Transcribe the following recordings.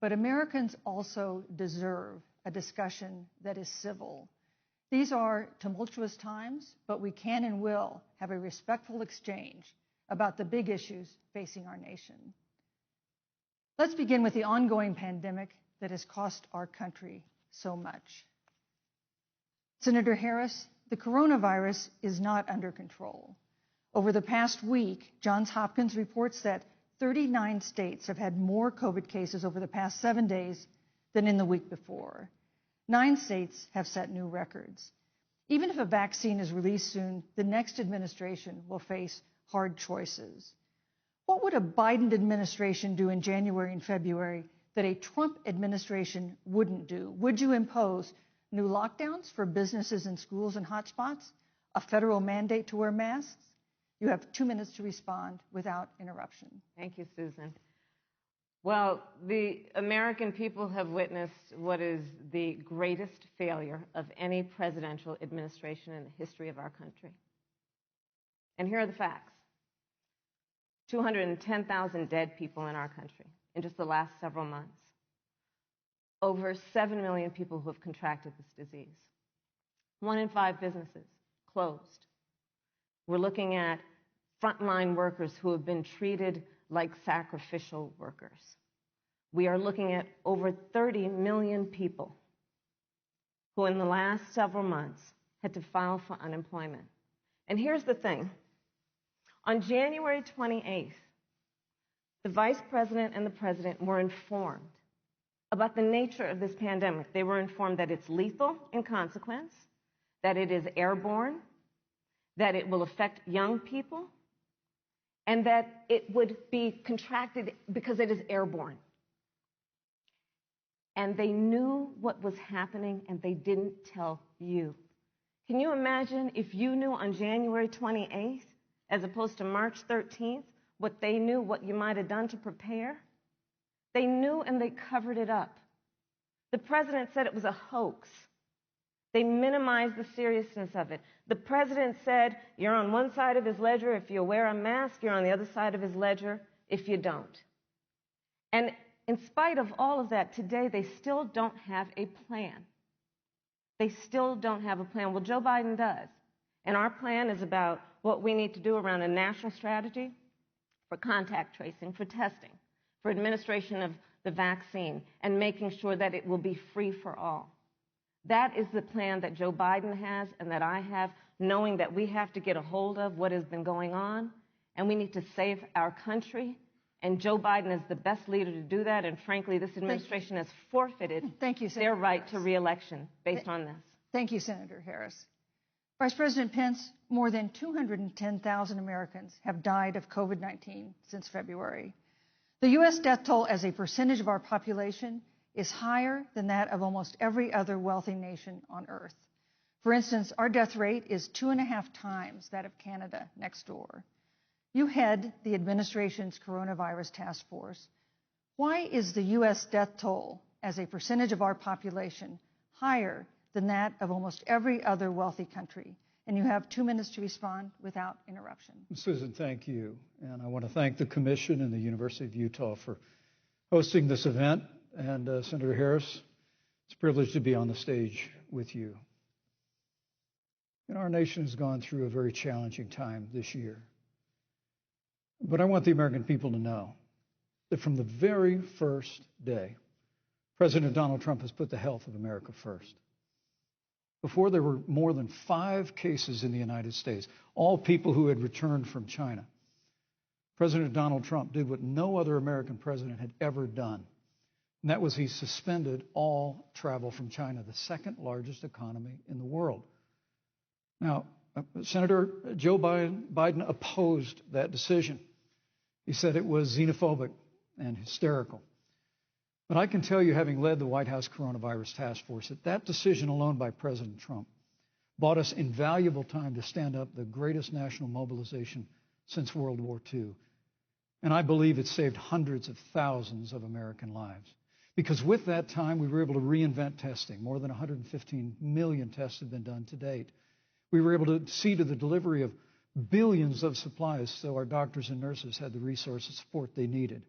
but Americans also deserve a discussion that is civil. These are tumultuous times, but we can and will have a respectful exchange about the big issues facing our nation. Let's begin with the ongoing pandemic that has cost our country so much. Senator Harris, the coronavirus is not under control. Over the past week, Johns Hopkins reports that 39 states have had more COVID cases over the past 7 days than in the week before. 9 states have set new records. Even if a vaccine is released soon, the next administration will face hard choices. What would a Biden administration do in January and February that a Trump administration wouldn't do? Would you impose new lockdowns for businesses and schools and hotspots? A federal mandate to wear masks? You have 2 minutes to respond without interruption. Thank you, Susan. Well, the American people have witnessed what is the greatest failure of any presidential administration in the history of our country. And here are the facts. 210,000 dead people in our country in just the last several months. Over 7 million people who have contracted this disease. 1 in 5 businesses closed. We're looking at frontline workers who have been treated like sacrificial workers. We are looking at over 30 million people who in the last several months had to file for unemployment. And here's the thing. On January 28th, the Vice President and the President were informed about the nature of this pandemic. They were informed that it's lethal in consequence, that it is airborne, that it will affect young people, and that it would be contracted because it is airborne. And they knew what was happening, and they didn't tell you. Can you imagine if you knew on January 28th, as opposed to March 13th, what they knew, what you might have done to prepare? They knew and they covered it up. The president said it was a hoax. They minimized the seriousness of it. The president said, you're on one side of his ledger if you wear a mask, you're on the other side of his ledger if you don't. And in spite of all of that, today they still don't have a plan. They still don't have a plan. Well, Joe Biden does. And our plan is about what we need to do around a national strategy for contact tracing, for testing, for administration of the vaccine, and making sure that it will be free for all. That is the plan that Joe Biden has and that I have, knowing that we have to get a hold of what has been going on, and we need to save our country. And Joe Biden is the best leader to do that, and frankly, this administration has forfeited their right to re-election based on this. Thank you, Senator Harris. Vice President Pence, more than 210,000 Americans have died of COVID-19 since February. The U.S. death toll as a percentage of our population is higher than that of almost every other wealthy nation on earth. For instance, our death rate is 2.5 times that of Canada next door. You head the administration's coronavirus task force. Why is the U.S. death toll as a percentage of our population higher than that of almost every other wealthy country? And you have 2 minutes to respond without interruption. Susan, thank you. And I want to thank the Commission and the University of Utah for hosting this event. And Senator Harris, it's a privilege to be on the stage with you. And our nation has gone through a very challenging time this year. But I want the American people to know that from the very first day, President Donald Trump has put the health of America first. Before there were more than 5 cases in the United States, all people who had returned from China, President Donald Trump did what no other American president had ever done. And that was he suspended all travel from China, the second largest economy in the world. Now, Senator Joe Biden opposed that decision. He said it was xenophobic and hysterical. But I can tell you, having led the White House Coronavirus Task Force, that decision alone by President Trump bought us invaluable time to stand up the greatest national mobilization since World War II. And I believe it saved hundreds of thousands of American lives. Because with that time, we were able to reinvent testing. More than 115 million tests have been done to date. We were able to see to the delivery of billions of supplies so our doctors and nurses had the resources and support they needed.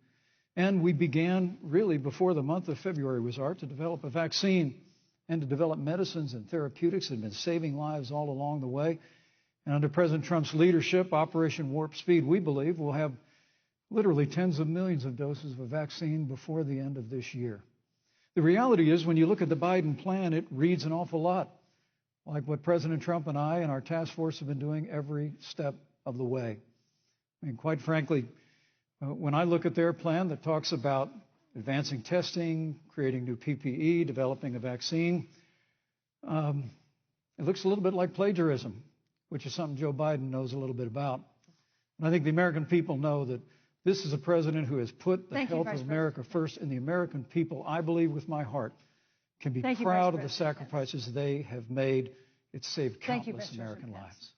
And we began really before the month of February was out to develop a vaccine and to develop medicines and therapeutics that have been saving lives all along the way. And under President Trump's leadership, Operation Warp Speed, we believe we'll have literally tens of millions of doses of a vaccine before the end of this year. The reality is, when you look at the Biden plan, it reads an awful lot like what President Trump and I and our task force have been doing every step of the way. I mean, quite frankly, when I look at their plan that talks about advancing testing, creating new PPE, developing a vaccine, it looks a little bit like plagiarism, which is something Joe Biden knows a little bit about. And I think the American people know that this is a president who has put the health of America first, and the American people, I believe with my heart, can be proud of the sacrifices they have made. It's saved countless American lives.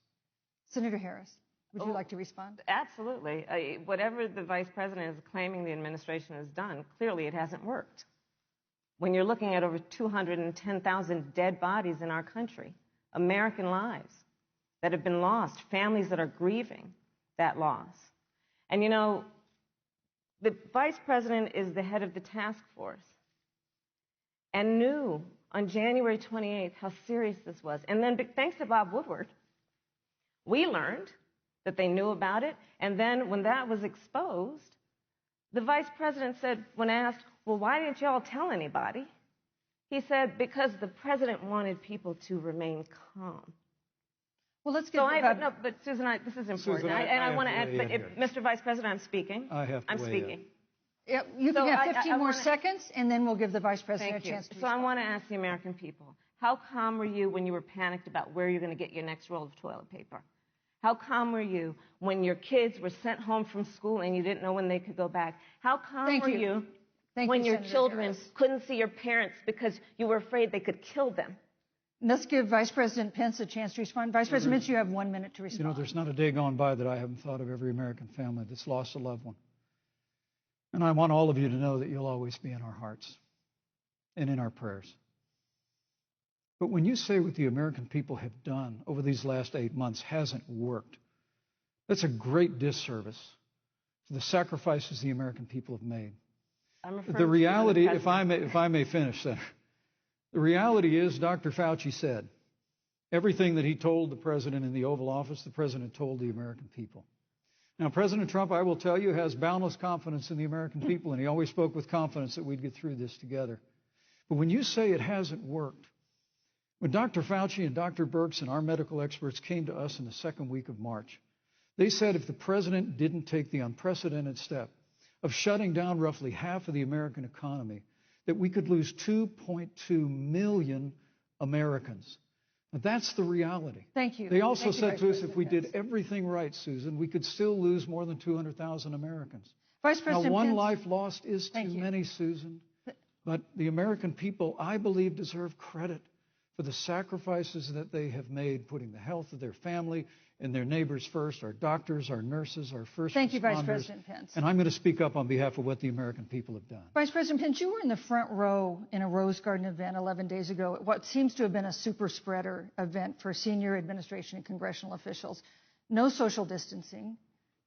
Senator Harris, would you like to respond? Absolutely. Whatever the vice president is claiming the administration has done, clearly it hasn't worked. When you're looking at over 210,000 dead bodies in our country, American lives that have been lost, families that are grieving that loss. And you know, the vice president is the head of the task force and knew on January 28th how serious this was. And then thanks to Bob Woodward, we learned that they knew about it. And then when that was exposed, the vice president said, when asked, well, why didn't you all tell anybody? He said, because the president wanted people to remain calm. Well, let's get no, but Susan, this is important. Susan, I want to add, Mr. Vice President, I'm speaking. I'm speaking. Yeah, you can have 15 more seconds, and then we'll give the Vice President a chance to respond. So I want to ask the American people, how calm were you when you were panicked about where you're going to get your next roll of toilet paper? How calm were you when your kids were sent home from school and you didn't know when they could go back? How calm were you when your children couldn't see your parents because you were afraid they could kill them? Let's give Vice President Pence a chance to respond. Vice President Pence, you have 1 minute to respond. You know, there's not a day gone by that I haven't thought of every American family that's lost a loved one. And I want all of you to know that you'll always be in our hearts and in our prayers. But when you say what the American people have done over these last 8 months hasn't worked, that's a great disservice to the sacrifices the American people have made. The reality, if I may finish, Senator, the reality is Dr. Fauci said everything that he told the president in the Oval Office, the president told the American people. Now, President Trump, I will tell you, has boundless confidence in the American people, and he always spoke with confidence that we'd get through this together. But when you say it hasn't worked, when Dr. Fauci and Dr. Birx and our medical experts came to us in the second week of March, they said if the president didn't take the unprecedented step of shutting down roughly half of the American economy, that we could lose 2.2 million Americans. Now, that's the reality. Thank you. They also said to us if we did everything right, Susan, we could still lose more than 200,000 Americans. Vice President now, one Pence, life lost is too many, Susan. But the American people, I believe, deserve credit for the sacrifices that they have made, putting the health of their family and their neighbors first, our doctors, our nurses, our first responders. Thank you, Vice President Pence. And I'm going to speak up on behalf of what the American people have done. Vice President Pence, you were in the front row in a Rose Garden event 11 days ago, what seems to have been a super spreader event for senior administration and congressional officials. No social distancing,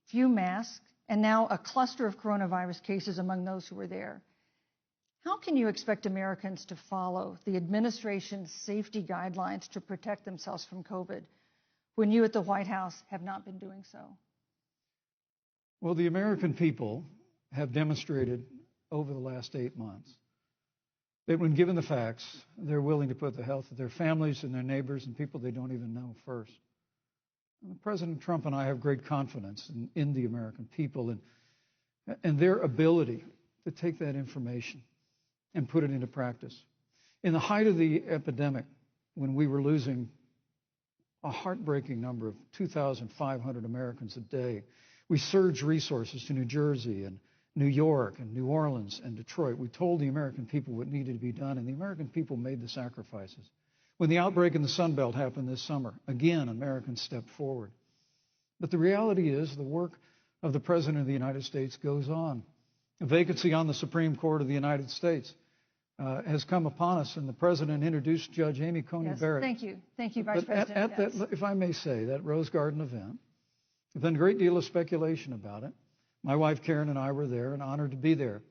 few masks, and now a cluster of coronavirus cases among those who were there. How can you expect Americans to follow the administration's safety guidelines to protect themselves from COVID when you at the White House have not been doing so? Well, the American people have demonstrated over the last 8 months that when given the facts, they're willing to put the health of their families and their neighbors and people they don't even know first. And President Trump and I have great confidence in the American people and their ability to take that information and put it into practice. In the height of the epidemic, when we were losing a heartbreaking number of 2,500 Americans a day, we surged resources to New Jersey and New York and New Orleans and Detroit. We told the American people what needed to be done, and the American people made the sacrifices. When the outbreak in the Sun Belt happened this summer, again, Americans stepped forward. But the reality is the work of the President of the United States goes on. A vacancy on the Supreme Court of the United States has come upon us, and the President introduced Judge Amy Coney Barrett. Thank you, Vice President. At that, if I may say, that Rose Garden event, there's been a great deal of speculation about it. My wife Karen and I were there and honored to be there.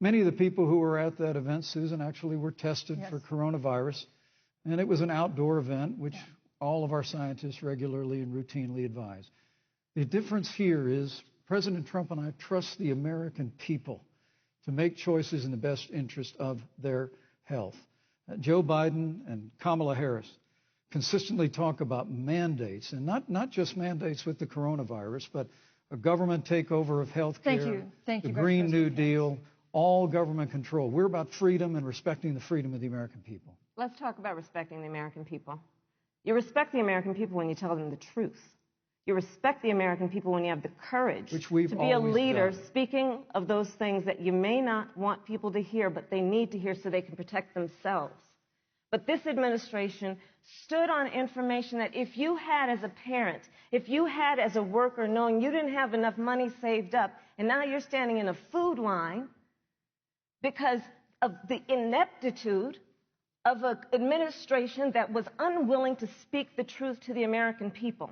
Many of the people who were at that event, Susan, actually were tested for coronavirus. And it was an outdoor event, which all of our scientists regularly and routinely advise. The difference here is President Trump and I trust the American people to make choices in the best interest of their health. Joe Biden and Kamala Harris consistently talk about mandates, and not just mandates with the coronavirus, but a government takeover of health care, the Green New Deal, all government control. We're about freedom and respecting the freedom of the American people. Let's talk about respecting the American people. You respect the American people when you tell them the truth. You respect the American people when you have the courage to be a leader speaking of those things that you may not want people to hear, but they need to hear so they can protect themselves. But this administration stood on information that if you had as a parent, if you had as a worker, knowing you didn't have enough money saved up, and now you're standing in a food line because of the ineptitude of an administration that was unwilling to speak the truth to the American people.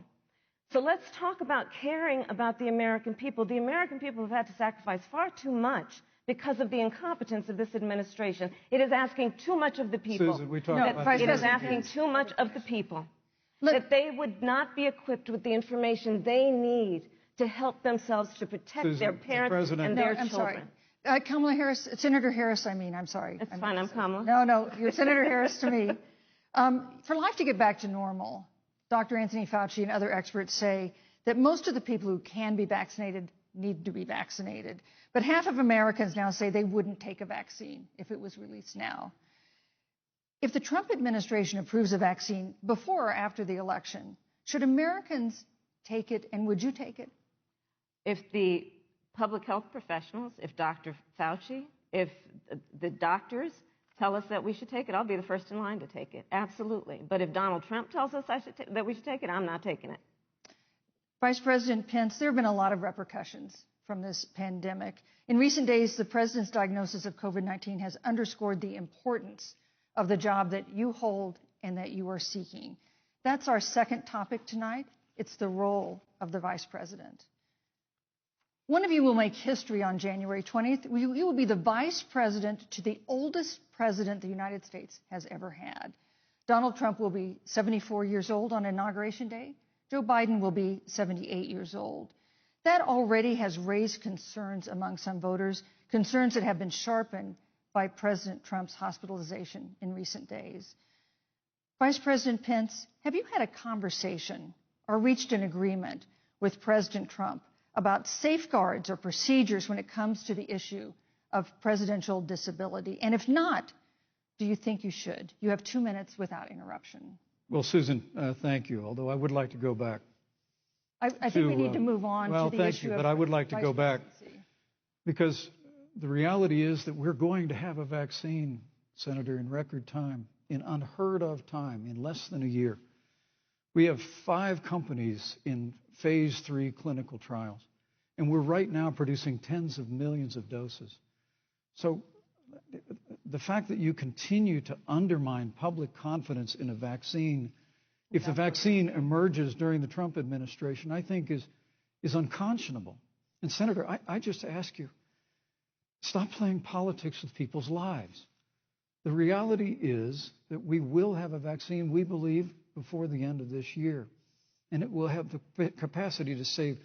So let's talk about caring about the American people. The American people have had to sacrifice far too much because of the incompetence of this administration. It is asking too much of the people. Susan, we talked about it is asking too much of the people. That they would not be equipped with the information they need to help themselves to protect their parents and their children. Kamala Harris, Senator Harris, I'm sorry. It's fine, I'm Kamala. No, you're Senator Harris to me. For life to get back to normal, Dr. Anthony Fauci and other experts say that most of the people who can be vaccinated need to be vaccinated. But half of Americans now say they wouldn't take a vaccine if it was released now. If the Trump administration approves a vaccine before or after the election, should Americans take it, and would you take it? If the public health professionals, if Dr. Fauci, if the doctors tell us that we should take it, I'll be the first in line to take it. Absolutely. But if Donald Trump tells us that we should take it, I'm not taking it. Vice President Pence, there have been a lot of repercussions from this pandemic. In recent days, the president's diagnosis of COVID-19 has underscored the importance of the job that you hold and that you are seeking. That's our second topic tonight. It's the role of the vice president. One of you will make history on January 20th. You will be the vice president to the oldest president the United States has ever had. Donald Trump will be 74 years old on Inauguration Day. Joe Biden will be 78 years old. That already has raised concerns among some voters, concerns that have been sharpened by President Trump's hospitalization in recent days. Vice President Pence, have you had a conversation or reached an agreement with President Trump about safeguards or procedures when it comes to the issue of presidential disability? And if not, do you think you should? You have 2 minutes without interruption. Well, Susan, thank you, although I would like to go back. I think we need to move on to the issue of thank you, but I would like to go back because the reality is that we're going to have a vaccine, Senator, in record time, in unheard of time, in less than a year. We have 5 companies in phase 3 clinical trials, and we're right now producing tens of millions of doses. So the fact that you continue to undermine public confidence in a vaccine, if the vaccine emerges during the Trump administration, I think is unconscionable. And Senator, I just ask you, stop playing politics with people's lives. The reality is that we will have a vaccine, we believe, before the end of this year. And it will have the capacity to save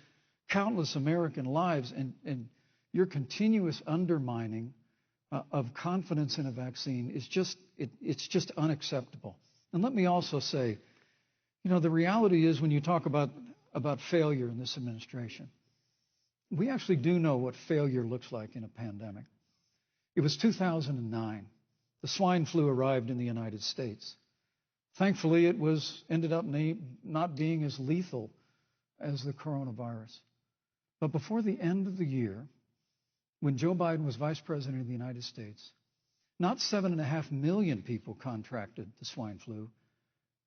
countless American lives. And your continuous undermining of confidence in a vaccine is it's just unacceptable. And let me also say, the reality is when you talk about failure in this administration, we actually do know what failure looks like in a pandemic. It was 2009. The swine flu arrived in the United States. Thankfully, it ended up not being as lethal as the coronavirus. But before the end of the year, when Joe Biden was vice president of the United States, not 7.5 million people contracted the swine flu.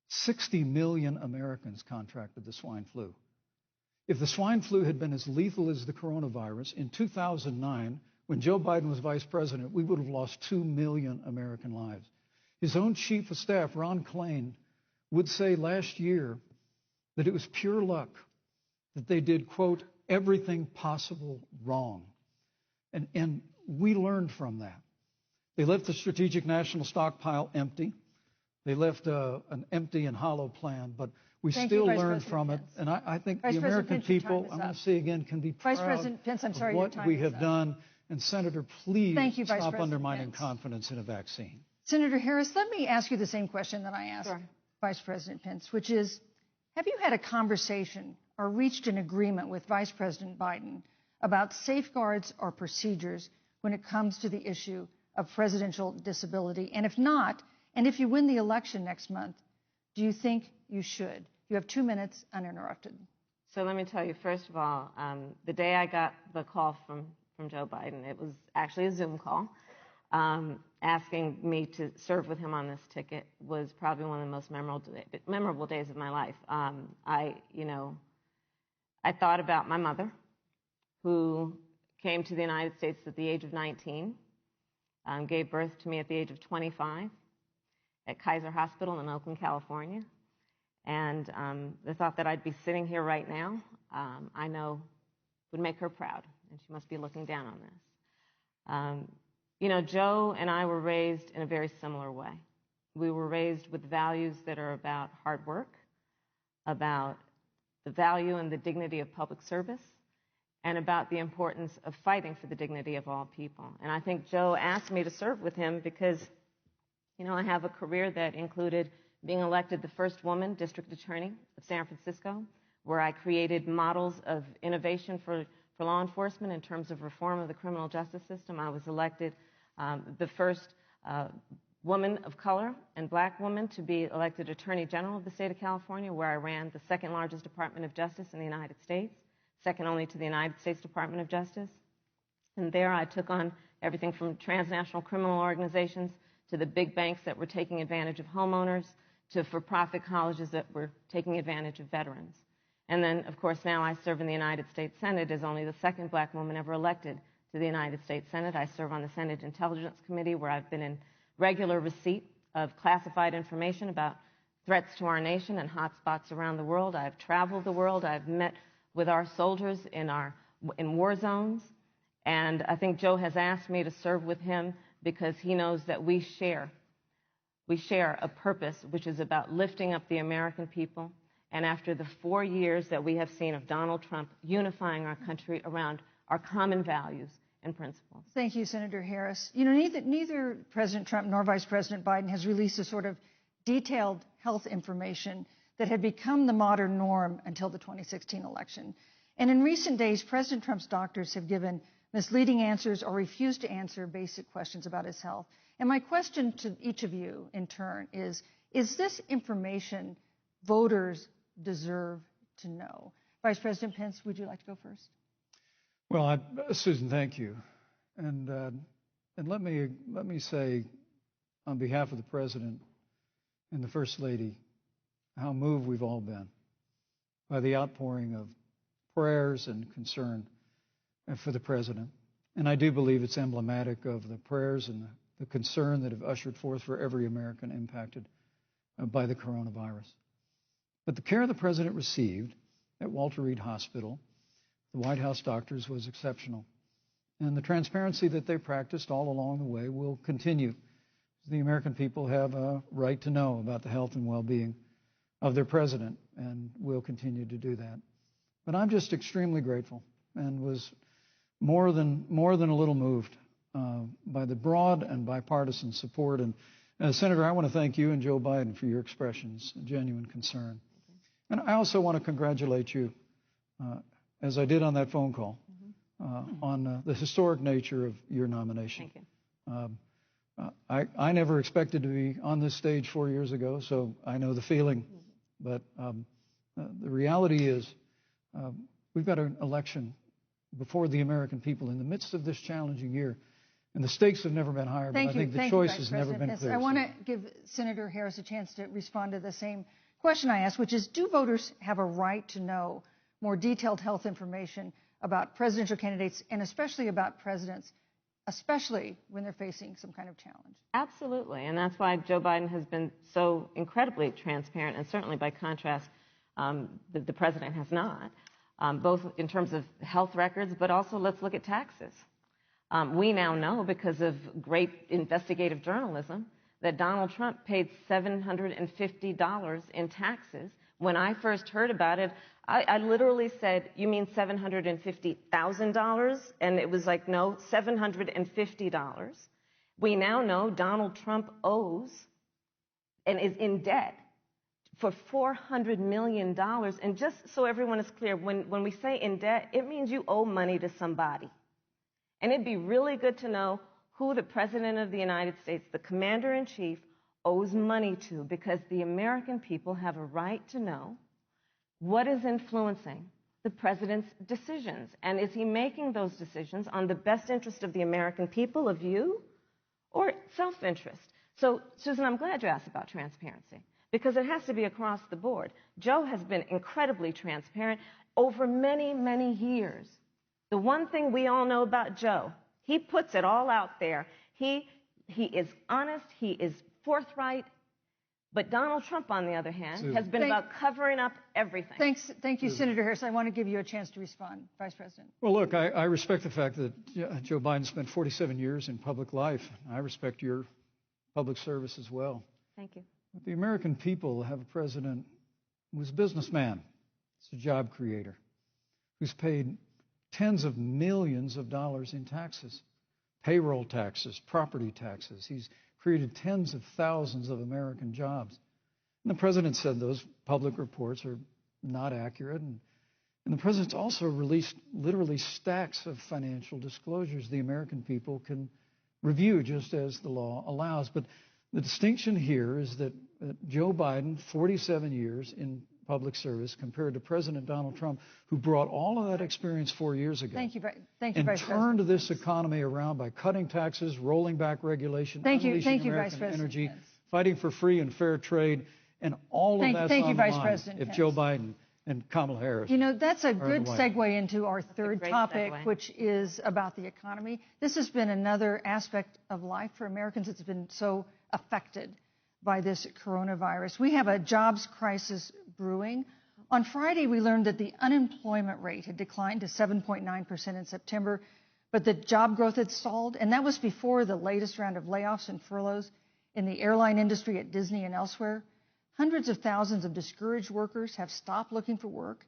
60 million Americans contracted the swine flu. If the swine flu had been as lethal as the coronavirus, in 2009, when Joe Biden was vice president, we would have lost 2 million American lives. His own chief of staff, Ron Klain, would say last year that it was pure luck that they did, quote, everything possible wrong. And we learned from that. They left the strategic national stockpile empty. They left an empty and hollow plan, but we still learned from it. And I think the American people, I'm going to say again, can be proud of what we have done. And Senator, please stop undermining confidence in a vaccine. Senator Harris, let me ask you the same question that I asked Vice President Pence, which is, have you had a conversation or reached an agreement with Vice President Biden about safeguards or procedures when it comes to the issue of presidential disability? And if not, and if you win the election next month, do you think you should? You have 2 minutes uninterrupted. So let me tell you, first of all, the day I got the call from Joe Biden, it was actually a Zoom call, asking me to serve with him on this ticket was probably one of the most memorable days of my life. I thought about my mother, who came to the United States at the age of 19, gave birth to me at the age of 25 at Kaiser Hospital in Oakland, California. And the thought that I'd be sitting here right now, I know would make her proud, and she must be looking down on this. Joe and I were raised in a very similar way. We were raised with values that are about hard work, about the value and the dignity of public service, and about the importance of fighting for the dignity of all people. And I think Joe asked me to serve with him because, I have a career that included being elected the first woman district attorney of San Francisco, where I created models of innovation for law enforcement in terms of reform of the criminal justice system. I was elected the first woman of color and black woman to be elected Attorney General of the state of California, where I ran the second largest Department of Justice in the United States, second only to the United States Department of Justice. And there I took on everything from transnational criminal organizations to the big banks that were taking advantage of homeowners to for-profit colleges that were taking advantage of veterans. And then, of course, now I serve in the United States Senate as only the second black woman ever elected to the United States Senate. I serve on the Senate Intelligence Committee, where I've been in regular receipt of classified information about threats to our nation and hotspots around the world. I've traveled the world. I've met with our soldiers in war zones. And I think Joe has asked me to serve with him because he knows that we share a purpose which is about lifting up the American people. And after the 4 years that we have seen of Donald Trump unifying our country around our common values and principles. Thank you, Senator Harris. Neither President Trump nor Vice President Biden has released a sort of detailed health information that had become the modern norm until the 2016 election. And in recent days, President Trump's doctors have given misleading answers or refused to answer basic questions about his health. And my question to each of you in turn is this information voters deserve to know? Vice President Pence, would you like to go first? Well, Susan, thank you. And let me say, on behalf of the President and the First Lady, how moved we've all been by the outpouring of prayers and concern for the President. And I do believe it's emblematic of the prayers and the concern that have ushered forth for every American impacted by the coronavirus. But the care the President received at Walter Reed Hospital, the White House doctors, was exceptional. And the transparency that they practiced all along the way will continue. The American people have a right to know about the health and well-being of their President, and will continue to do that. But I'm just extremely grateful and was more than a little moved by the broad and bipartisan support. And Senator, I want to thank you and Joe Biden for your expressions of genuine concern. And I also want to congratulate you, as I did on that phone call, on the historic nature of your nomination. Thank you. I never expected to be on this stage 4 years ago, so I know the feeling. But the reality is we've got an election before the American people in the midst of this challenging year. And the stakes have never been higher, but I think the choice has never been clearer. I want to give Senator Harris a chance to respond to the same question I asked, which is, do voters have a right to know more detailed health information about presidential candidates and especially about presidents, especially when they're facing some kind of challenge? Absolutely, and that's why Joe Biden has been so incredibly transparent, and certainly by contrast, the president has not. both in terms of health records, but also let's look at taxes. We now know, because of great investigative journalism, that Donald Trump paid $750 in taxes. When I first heard about it, I literally said, "You mean $750,000? And it was like, no, $750. We now know Donald Trump owes and is in debt for $400 million. And just so everyone is clear, when we say in debt, it means you owe money to somebody. And it'd be really good to know who the President of the United States, the Commander-in-Chief, owes money to, because the American people have a right to know what is influencing the President's decisions. And is he making those decisions on the best interest of the American people, of you, or self-interest? So, Susan, I'm glad you asked about transparency, because it has to be across the board. Joe has been incredibly transparent over many, many years. The one thing we all know about Joe, he puts it all out there. He is honest, he is forthright. But Donald Trump, on the other hand, has been about covering up everything. Thank you, Senator Harris. I want to give you a chance to respond, Vice President. Well, look, I respect the fact that Joe Biden spent 47 years in public life. I respect your public service as well. Thank you. But the American people have a president who's a businessman, he's a job creator, who's paid tens of millions of dollars in taxes, payroll taxes, property taxes. He's created tens of thousands of American jobs. And the president said those public reports are not accurate. And the president's also released literally stacks of financial disclosures the American people can review just as the law allows. But the distinction here is that Joe Biden, 47 years in public service, compared to President Donald Trump, who brought all of that experience 4 years ago. Thank you, Vice and President. turned this economy around by cutting taxes, rolling back regulation, unleashing American energy, fighting for free and fair trade, and all of that's on the line if Joe Biden and Kamala Harris. You know, that's a good segue into our third topic, which is about the economy. This has been another aspect of life for Americans that's been so affected by this coronavirus. We have a jobs crisis brewing. On Friday, we learned that the unemployment rate had declined to 7.9% in September, but the job growth had stalled, and that was before the latest round of layoffs and furloughs in the airline industry at Disney and elsewhere. Hundreds of thousands of discouraged workers have stopped looking for work.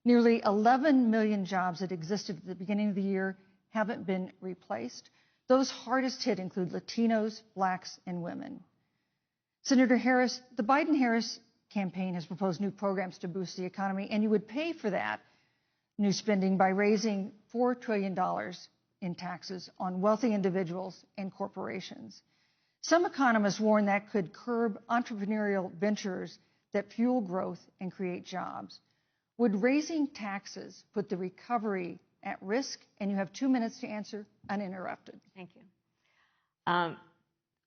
Nearly 11 million jobs that existed at the beginning of the year haven't been replaced. Those hardest hit include Latinos, blacks, and women. Senator Harris, the Biden-Harris campaign has proposed new programs to boost the economy, and you would pay for that new spending by raising $4 trillion in taxes on wealthy individuals and corporations. Some economists warn that could curb entrepreneurial ventures that fuel growth and create jobs. Would raising taxes put the recovery at risk? And you have 2 minutes to answer uninterrupted. Thank you.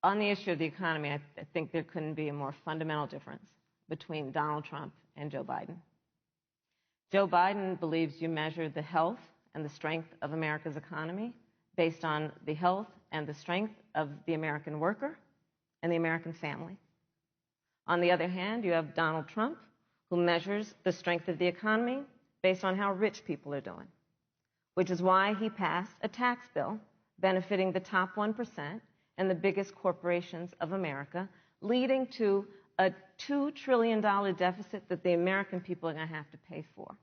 On the issue of the economy, I think there couldn't be a more fundamental difference between Donald Trump and Joe Biden. Joe Biden believes you measure the health and the strength of America's economy based on the health and the strength of the American worker and the American family. On the other hand, you have Donald Trump, who measures the strength of the economy based on how rich people are doing, which is why he passed a tax bill benefiting the top 1% and the biggest corporations of America, leading to a $2 trillion deficit that the American people are going to have to pay for.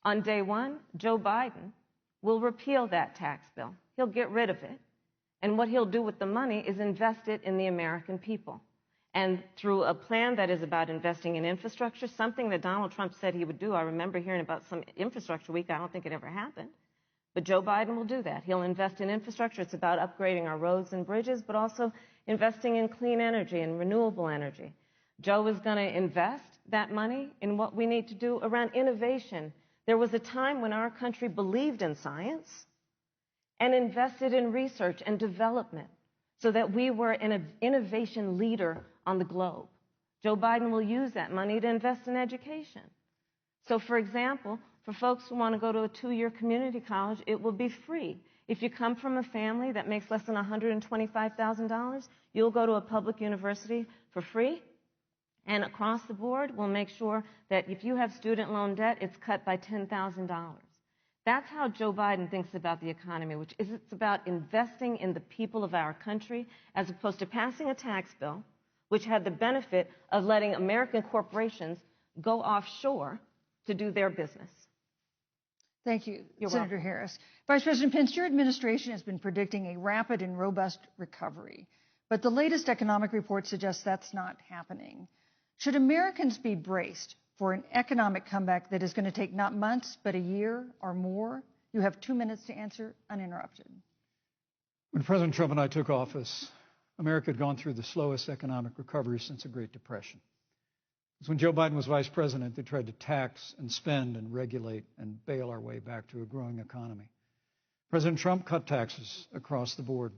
On day one, Joe Biden will repeal that tax bill. He'll get rid of it. And what he'll do with the money is invest it in the American people. And through a plan that is about investing in infrastructure, something that Donald Trump said he would do. I remember hearing about some infrastructure week. I don't think it ever happened. But Joe Biden will do that. He'll invest in infrastructure. It's about upgrading our roads and bridges, but also investing in clean energy and renewable energy. Joe is going to invest that money in what we need to do around innovation. There was a time when our country believed in science and invested in research and development so that we were an innovation leader on the globe. Joe Biden will use that money to invest in education. So, for example, for folks who want to go to a 2-year community college, it will be free. If you come from a family that makes less than $125,000, you'll go to a public university for free. And across the board, we'll make sure that if you have student loan debt, it's cut by $10,000. That's how Joe Biden thinks about the economy, which is it's about investing in the people of our country as opposed to passing a tax bill, which had the benefit of letting American corporations go offshore to do their business. Thank you, You're Senator welcome. Harris. Vice President Pence, your administration has been predicting a rapid and robust recovery, but the latest economic report suggests that's not happening. Should Americans be braced for an economic comeback that is going to take not months, but a year or more? You have 2 minutes to answer, uninterrupted. When President Trump and I took office, America had gone through the slowest economic recovery since the Great Depression. Because when Joe Biden was vice president, they tried to tax and spend and regulate and bail our way back to a growing economy. President Trump cut taxes across the board.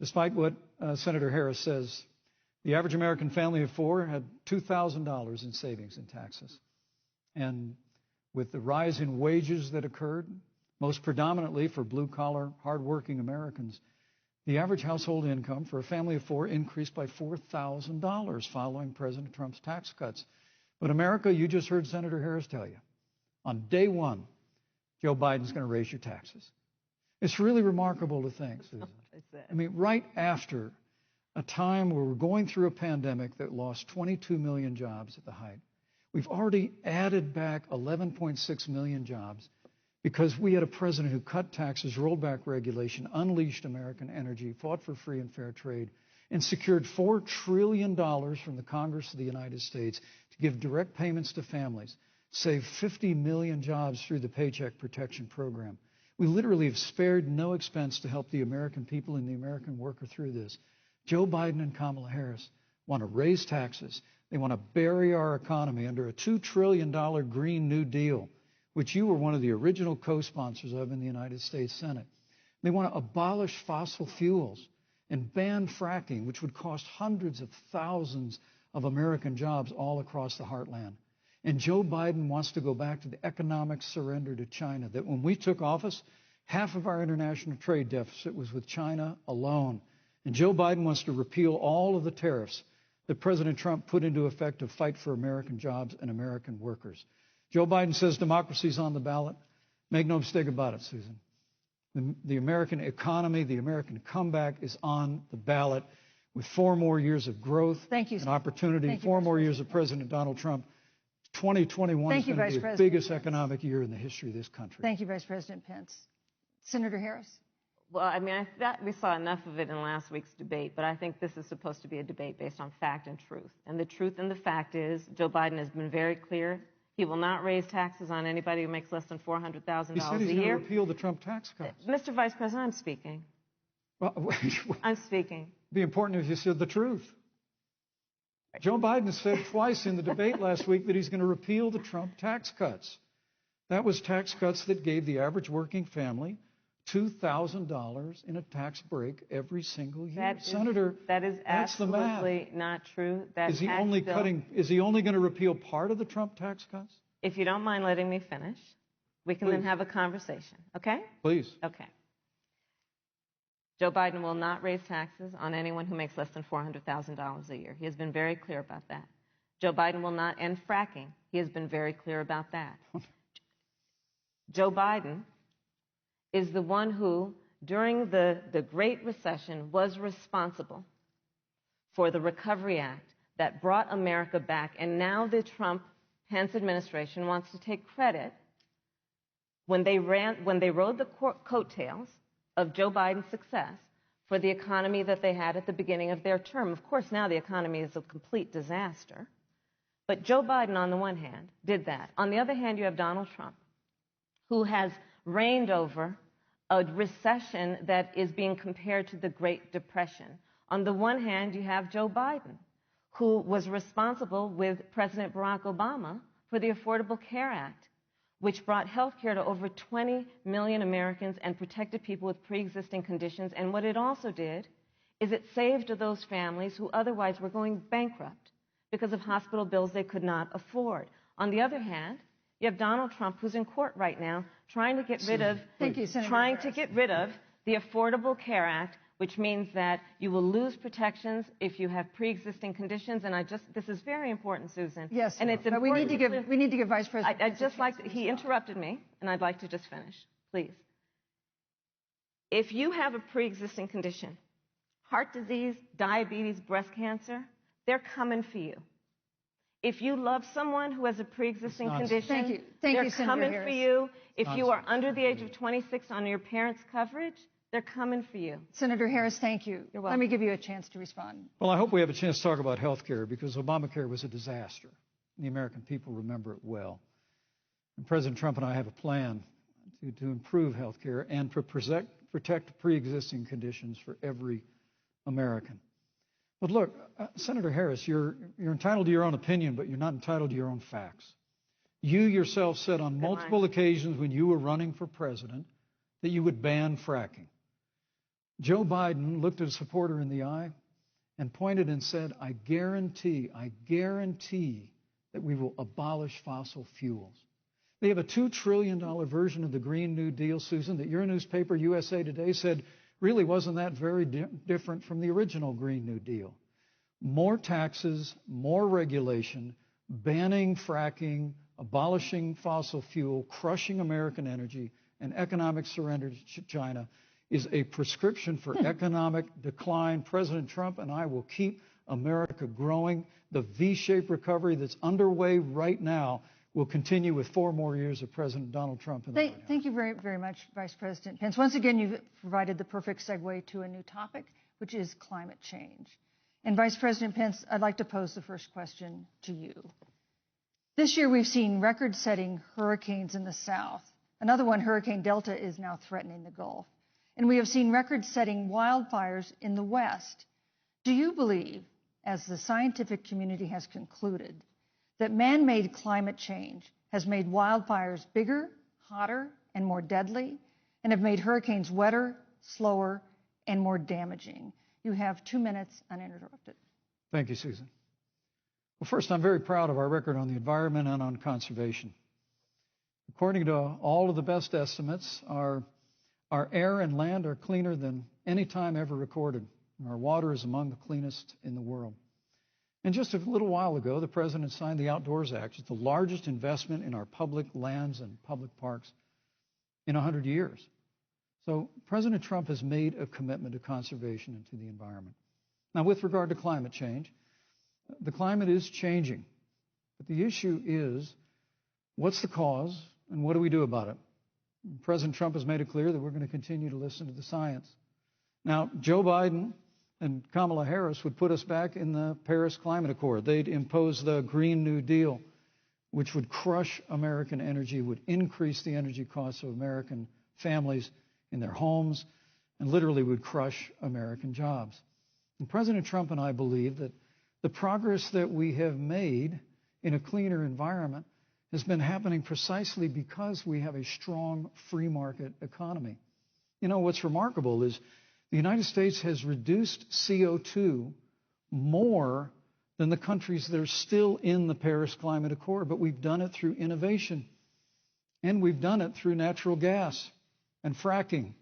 Despite what Senator Harris says, the average American family of four had $2,000 in savings in taxes. And with the rise in wages that occurred, most predominantly for blue-collar, hardworking Americans, the average household income for a family of four increased by $4,000 following President Trump's tax cuts. But America, you just heard Senator Harris tell you, on day one, Joe Biden's going to raise your taxes. It's really remarkable to think, Susan. I mean, right after a time where we're going through a pandemic that lost 22 million jobs at the height, we've already added back 11.6 million jobs because we had a president who cut taxes, rolled back regulation, unleashed American energy, fought for free and fair trade, and secured $4 trillion from the Congress of the United States to give direct payments to families, saved 50 million jobs through the Paycheck Protection Program. We literally have spared no expense to help the American people and the American worker through this. Joe Biden and Kamala Harris want to raise taxes. They want to bury our economy under a $2 trillion Green New Deal, which you were one of the original co-sponsors of in the United States Senate. They want to abolish fossil fuels and ban fracking, which would cost hundreds of thousands of American jobs all across the heartland. And Joe Biden wants to go back to the economic surrender to China, that when we took office, half of our international trade deficit was with China alone. And Joe Biden wants to repeal all of the tariffs that President Trump put into effect to fight for American jobs and American workers. Joe Biden says democracy's on the ballot. Make no mistake about it, Susan. The American economy, the American comeback is on the ballot with 4 more years of growth and opportunity, 4 more years of President Donald Trump. 2021 is going to be the biggest economic year in the history of this country. Thank you, Vice President Pence. Senator Harris? Well, I mean, I thought we saw enough of it in last week's debate, but I think this is supposed to be a debate based on fact and truth. And the truth and the fact is Joe Biden has been very clear. He will not raise taxes on anybody who makes less than $400,000 a year. He said he's going to repeal the Trump tax cuts. Mr. Vice President, I'm speaking. Well, I'm speaking. It'd be important if you said the truth. Joe Biden said twice in the debate last week that he's going to repeal the Trump tax cuts. That was tax cuts that gave the average working family $2,000 in a tax break every single year. Senator, that is absolutely not true. Is he only going to repeal part of the Trump tax cuts? If you don't mind letting me finish, we can then have a conversation, okay? Please. Okay. Joe Biden will not raise taxes on anyone who makes less than $400,000 a year. He has been very clear about that. Joe Biden will not end fracking. He has been very clear about that. Joe Biden is the one who, during the Great Recession, was responsible for the Recovery Act that brought America back. And now the Trump-Pence administration wants to take credit when they rode the coattails of Joe Biden's success for the economy that they had at the beginning of their term. Of course, now the economy is a complete disaster. But Joe Biden, on the one hand, did that. On the other hand, you have Donald Trump, who has reigned over a recession that is being compared to the Great Depression. On the one hand, you have Joe Biden, who was responsible with President Barack Obama for the Affordable Care Act, which brought health care to over 20 million Americans and protected people with pre-existing conditions. And what it also did is it saved those families who otherwise were going bankrupt because of hospital bills they could not afford. On the other hand, you have Donald Trump, who's in court right now, trying to get rid of the Affordable Care Act, which means that you will lose protections if you have pre-existing conditions. And this is very important, Susan. Yes, and it's but important. we need to give Vice President. He interrupted me, and I'd like to just finish, please. If you have a pre-existing condition, heart disease, diabetes, breast cancer, they're coming for you. If you love someone who has a pre-existing condition, they're coming for you. If you are under the age of 26 on your parents' coverage, they're coming for you. Senator Harris, thank you. You're welcome. Let me give you a chance to respond. Well, I hope we have a chance to talk about health care because Obamacare was a disaster. The American people remember it well. And President Trump and I have a plan to improve health care and to protect pre-existing conditions for every American. But look, Senator Harris, you're entitled to your own opinion, but you're not entitled to your own facts. You yourself said on multiple occasions when you were running for president that you would ban fracking. Joe Biden looked at a supporter in the eye and pointed and said, I guarantee that we will abolish fossil fuels. They have a $2 trillion version of the Green New Deal, Susan, that your newspaper, USA Today, said really wasn't that very different from the original Green New Deal. More taxes, more regulation, banning fracking, abolishing fossil fuel, crushing American energy, and economic surrender to China is a prescription for economic decline. President Trump and I will keep America growing. The V-shaped recovery that's underway right now will continue with 4 more years of President Donald Trump. Thank you very, very much, Vice President Pence. Once again, you've provided the perfect segue to a new topic, which is climate change. And Vice President Pence, I'd like to pose the first question to you. This year, we've seen record-setting hurricanes in the South. Another one, Hurricane Delta, is now threatening the Gulf. And we have seen record-setting wildfires in the West. Do you believe, as the scientific community has concluded, that man-made climate change has made wildfires bigger, hotter, and more deadly, and have made hurricanes wetter, slower, and more damaging? You have 2 minutes uninterrupted. Thank you, Susan. Well, first, I'm very proud of our record on the environment and on conservation. According to all of the best estimates, our air and land are cleaner than any time ever recorded. Our water is among the cleanest in the world. And just a little while ago, the President signed the Outdoors Act. It's the largest investment in our public lands and public parks in 100 years. So President Trump has made a commitment to conservation and to the environment. Now, with regard to climate change, the climate is changing. But the issue is, what's the cause and what do we do about it? President Trump has made it clear that we're going to continue to listen to the science. Now, Joe Biden and Kamala Harris would put us back in the Paris Climate Accord. They'd impose the Green New Deal, which would crush American energy, would increase the energy costs of American families in their homes, and literally would crush American jobs. And President Trump and I believe that the progress that we have made in a cleaner environment has been happening precisely because we have a strong free market economy. You know, what's remarkable is the United States has reduced CO2 more than the countries that are still in the Paris Climate Accord, but we've done it through innovation, and we've done it through natural gas and fracking,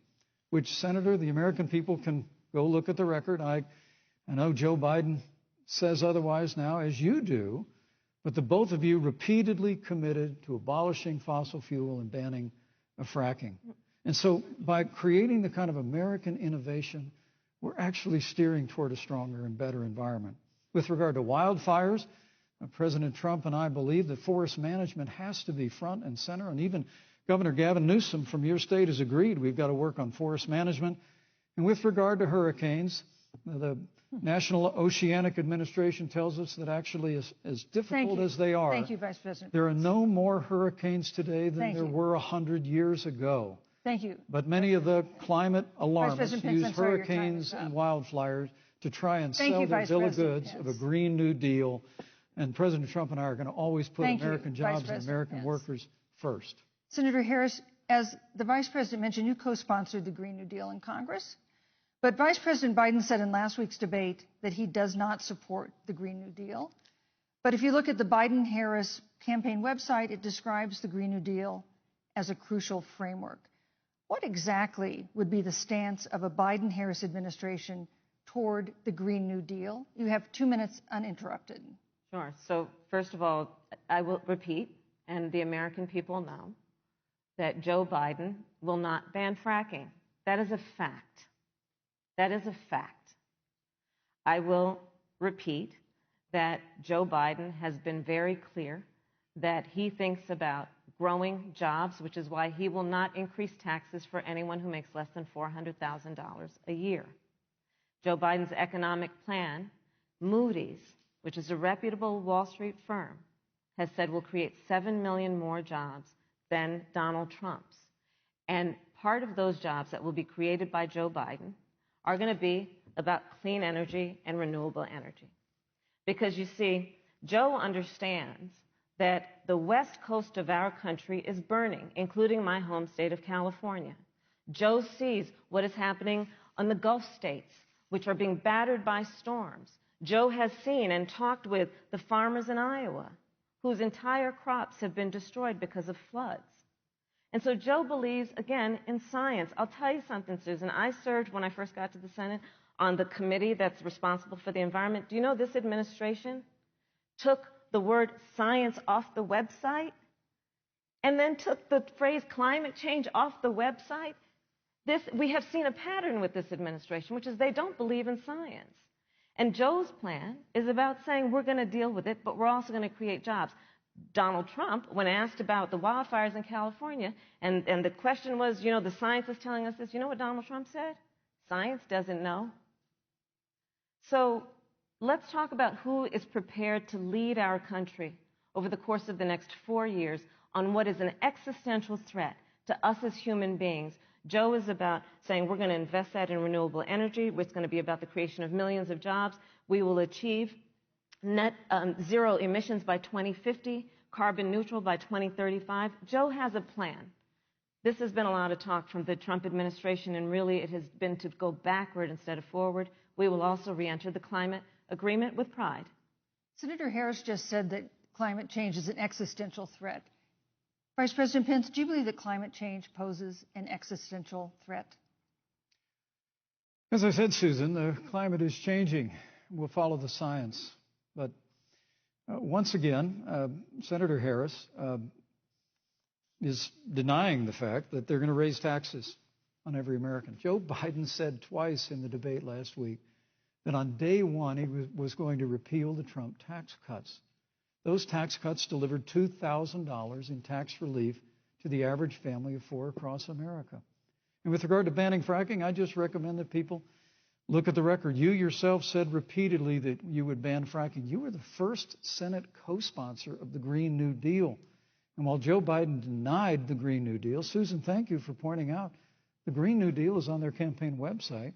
which, Senator, the American people can go look at the record. I know Joe Biden says otherwise now, as you do, but the both of you repeatedly committed to abolishing fossil fuel and banning fracking. And so by creating the kind of American innovation, we're actually steering toward a stronger and better environment. With regard to wildfires, President Trump and I believe that forest management has to be front and center, and even Governor Gavin Newsom from your state has agreed we've got to work on forest management. And with regard to hurricanes, the National Oceanic Administration tells us that actually as difficult as they are, Thank you, Vice President. There are no more hurricanes today than there were 100 years ago. Thank you. But many of the climate alarmists use hurricanes and wildfires to try and sell their bill of goods of a Green New Deal. And President Trump and I are going to always put American jobs and American workers first. Senator Harris, as the Vice President mentioned, you co-sponsored the Green New Deal in Congress. But Vice President Biden said in last week's debate that he does not support the Green New Deal. But if you look at the Biden-Harris campaign website, it describes the Green New Deal as a crucial framework. What exactly would be the stance of a Biden-Harris administration toward the Green New Deal? You have 2 minutes uninterrupted. Sure. So first of all, I will repeat, and the American people know, that Joe Biden will not ban fracking. That is a fact. That is a fact. I will repeat that Joe Biden has been very clear that he thinks about growing jobs, which is why he will not increase taxes for anyone who makes less than $400,000 a year. Joe Biden's economic plan, Moody's, which is a reputable Wall Street firm, has said will create 7 million more jobs than Donald Trump's. And part of those jobs that will be created by Joe Biden are going to be about clean energy and renewable energy. Because you see, Joe understands that the west coast of our country is burning, including my home state of California. Joe sees what is happening on the Gulf states, which are being battered by storms. Joe has seen and talked with the farmers in Iowa, whose entire crops have been destroyed because of floods. And so Joe believes, again, in science. I'll tell you something, Susan. I served, when I first got to the Senate, on the committee that's responsible for the environment. Do you know this administration took the word science off the website and then took the phrase climate change off the website? We have seen a pattern with this administration, which is they don't believe in science. And Joe's plan is about saying we're going to deal with it, but we're also going to create jobs. Donald Trump, when asked about the wildfires in California, and the question was, the science is telling us this, you know what Donald Trump said? Science doesn't know. So let's talk about who is prepared to lead our country over the course of the next 4 years on what is an existential threat to us as human beings. Joe is about saying we're going to invest that in renewable energy. It's going to be about the creation of millions of jobs. We will achieve net zero emissions by 2050, carbon neutral by 2035. Joe has a plan. This has been a lot of talk from the Trump administration, and really it has been to go backward instead of forward. We will also re-enter the climate agreement with pride. Senator Harris just said that climate change is an existential threat. Vice President Pence, do you believe that climate change poses an existential threat? As I said, Susan, the climate is changing. We'll follow the science. But once again, Senator Harris is denying the fact that they're going to raise taxes on every American. Joe Biden said twice in the debate last week that on day one he was going to repeal the Trump tax cuts. Those tax cuts delivered $2,000 in tax relief to the average family of four across America. And with regard to banning fracking, I just recommend that people look at the record. You yourself said repeatedly that you would ban fracking. You were the first Senate co-sponsor of the Green New Deal. And while Joe Biden denied the Green New Deal, Susan, thank you for pointing out, the Green New Deal is on their campaign website.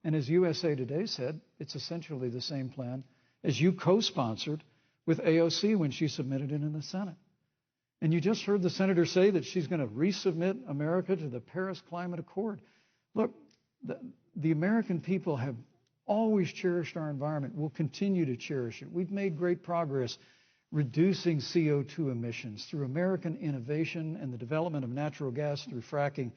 And as USA Today said, it's essentially the same plan as you co-sponsored with AOC when she submitted it in the Senate. And you just heard the senator say that she's going to resubmit America to the Paris Climate Accord. Look, the American people have always cherished our environment. We'll continue to cherish it. We've made great progress reducing CO2 emissions through American innovation and the development of natural gas through fracking.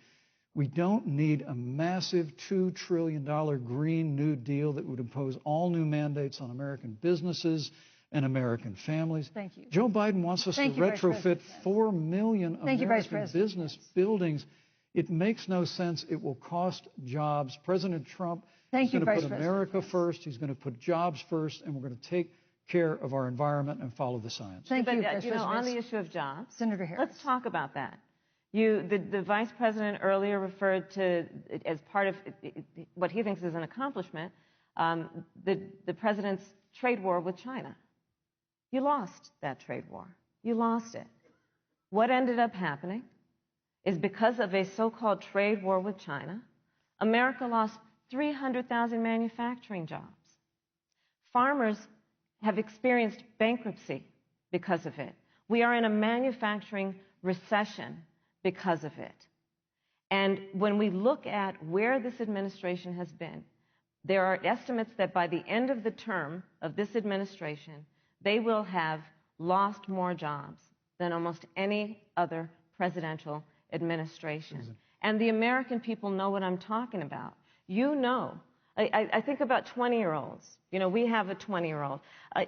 We don't need a massive $2 trillion Green New Deal that would impose all new mandates on American businesses and American families. Thank you. Joe Biden wants us to retrofit 4 million American business buildings. It makes no sense. It will cost jobs. President Trump is going to put America first. He's going to put jobs first, and we're going to take care of our environment and follow the science. Thank you, on the issue of jobs, Senator Harris. Let's talk about that. The vice president earlier referred to, as part of what he thinks is an accomplishment, the president's trade war with China. You lost that trade war. You lost it. What ended up happening is because of a so-called trade war with China, America lost 300,000 manufacturing jobs. Farmers have experienced bankruptcy because of it. We are in a manufacturing recession because of it. And when we look at where this administration has been, there are estimates that by the end of the term of this administration, they will have lost more jobs than almost any other presidential administration. And the American people know what I'm talking about. You know. I think about 20-year-olds. You know, we have a 20-year-old, a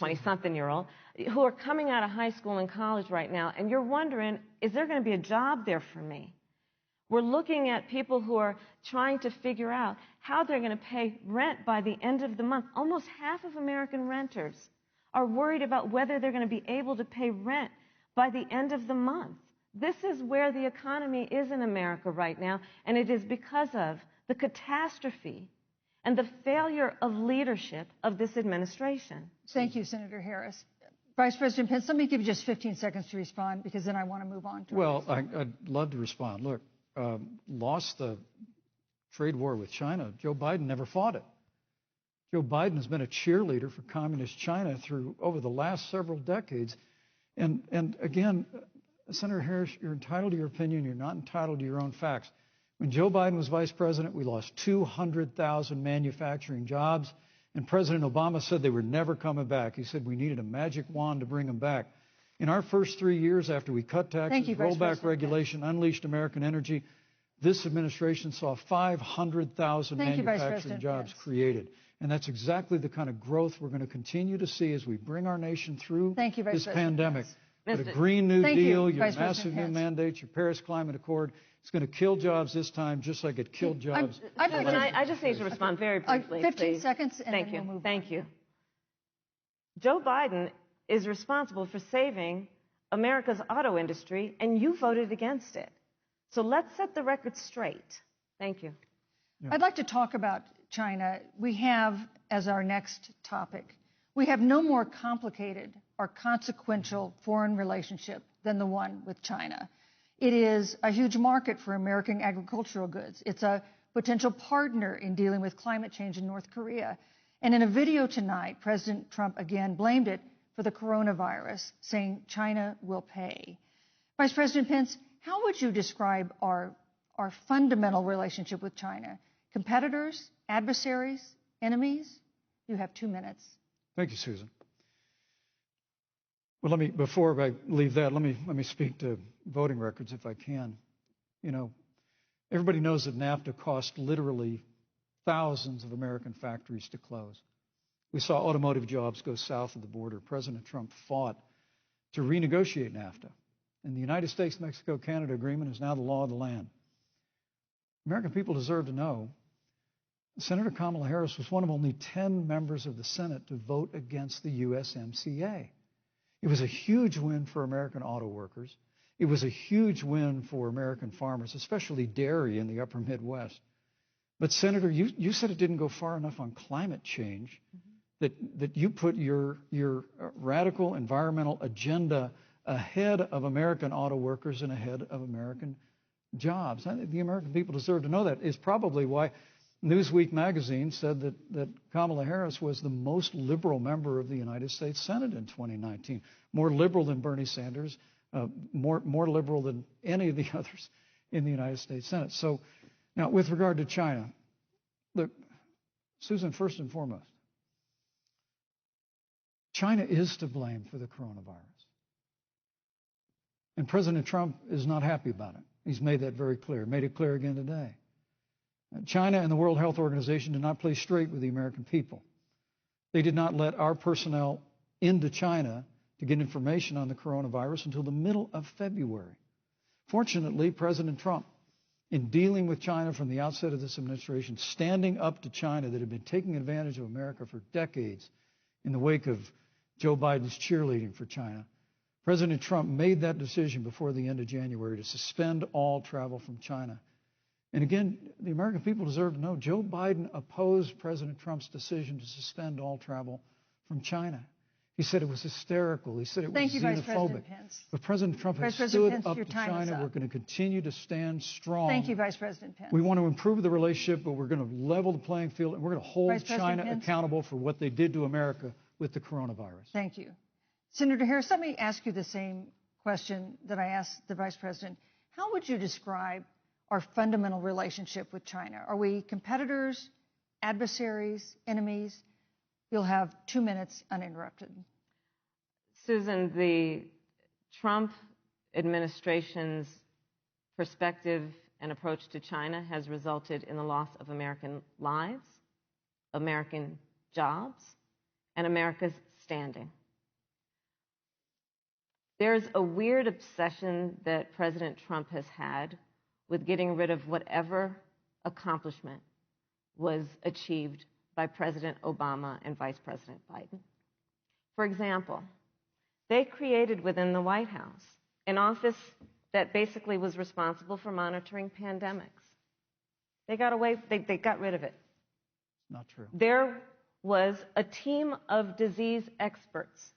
20-something-year-old, who are coming out of high school and college right now, and you're wondering, is there going to be a job there for me? We're looking at people who are trying to figure out how they're going to pay rent by the end of the month. Almost half of American renters are worried about whether they're going to be able to pay rent by the end of the month. This is where the economy is in America right now, and it is because of the catastrophe and the failure of leadership of this administration. Thank you, Senator Harris. Vice President Pence, let me give you just 15 seconds to respond, because then I want to move on to Well, I'd love to respond. Look, lost the trade war with China. Joe Biden never fought it. Joe Biden has been a cheerleader for communist China over the last several decades. And again, Senator Harris, you're entitled to your opinion. You're not entitled to your own facts. When Joe Biden was vice president, we lost 200,000 manufacturing jobs, and President Obama said they were never coming back. He said we needed a magic wand to bring them back. In our first 3 years after we cut taxes, rolled back regulation, unleashed American energy, this administration saw 500,000 manufacturing jobs created. And that's exactly the kind of growth we're going to continue to see as we bring our nation through this pandemic. But a Green New Deal, your massive new mandates, your Paris Climate Accord, it's going to kill jobs this time, just like it killed jobs. I just need to respond very briefly. 15 seconds, and Thank then we'll move on. Thank you. Joe Biden is responsible for saving America's auto industry, and you voted against it. So let's set the record straight. Thank you. Yeah. I'd like to talk about China. We have, as our next topic, we have no more complicated or consequential foreign relationship than the one with China. It is a huge market for American agricultural goods. It's a potential partner in dealing with climate change in North Korea. And in a video tonight, President Trump again blamed it for the coronavirus, saying China will pay. Vice President Pence, how would you describe our fundamental relationship with China? Competitors, adversaries, enemies? You have 2 minutes. Thank you, Susan. Well, before I leave that, let me speak to voting records if I can. You know, everybody knows that NAFTA cost literally thousands of American factories to close. We saw automotive jobs go south of the border. President Trump fought to renegotiate NAFTA. And the United States-Mexico-Canada agreement is now the law of the land. American people deserve to know Senator Kamala Harris was one of only 10 members of the Senate to vote against the USMCA. It was a huge win for American auto workers. It was a huge win for American farmers, especially dairy in the upper Midwest. But Senator, you said it didn't go far enough on climate change, that you put your radical environmental agenda ahead of American auto workers and ahead of American jobs. The American people deserve to know that. Is probably why Newsweek magazine said that Kamala Harris was the most liberal member of the United States Senate in 2019, more liberal than Bernie Sanders, more liberal than any of the others in the United States Senate. So now, with regard to China, look, Susan, first and foremost, China is to blame for the coronavirus. And President Trump is not happy about it. He's made that very clear, made it clear again today. China and the World Health Organization did not play straight with the American people. They did not let our personnel into China to get information on the coronavirus until the middle of February. Fortunately, President Trump, in dealing with China from the outset of this administration, standing up to China that had been taking advantage of America for decades in the wake of Joe Biden's cheerleading for China, President Trump made that decision before the end of January to suspend all travel from China. And again, the American people deserve to know Joe Biden opposed President Trump's decision to suspend all travel from China. He said it was hysterical. He said it was xenophobic. But President Trump has stood up to China. We're going to continue to stand strong. Thank you, Vice President Pence. We want to improve the relationship, but we're going to level the playing field, and we're going to hold China accountable for what they did to America with the coronavirus. Thank you. Senator Harris, let me ask you the same question that I asked the Vice President. How would you describe our fundamental relationship with China? Are we competitors, adversaries, enemies? You'll have 2 minutes uninterrupted. Susan, the Trump administration's perspective and approach to China has resulted in the loss of American lives, American jobs, and America's standing. There's a weird obsession that President Trump has had with getting rid of whatever accomplishment was achieved by President Obama and Vice President Biden. For example, they created within the White House an office that basically was responsible for monitoring pandemics. They got rid of it. Not true. There was a team of disease experts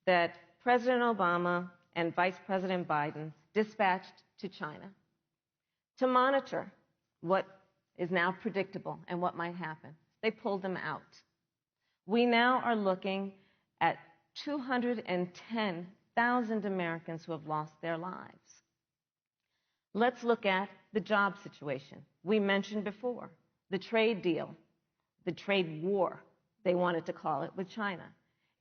that President Obama and Vice President Biden dispatched to China to monitor what is now predictable and what might happen. They pulled them out. We now are looking at 210,000 Americans who have lost their lives. Let's look at the job situation. We mentioned before the trade deal, the trade war, they wanted to call it, with China.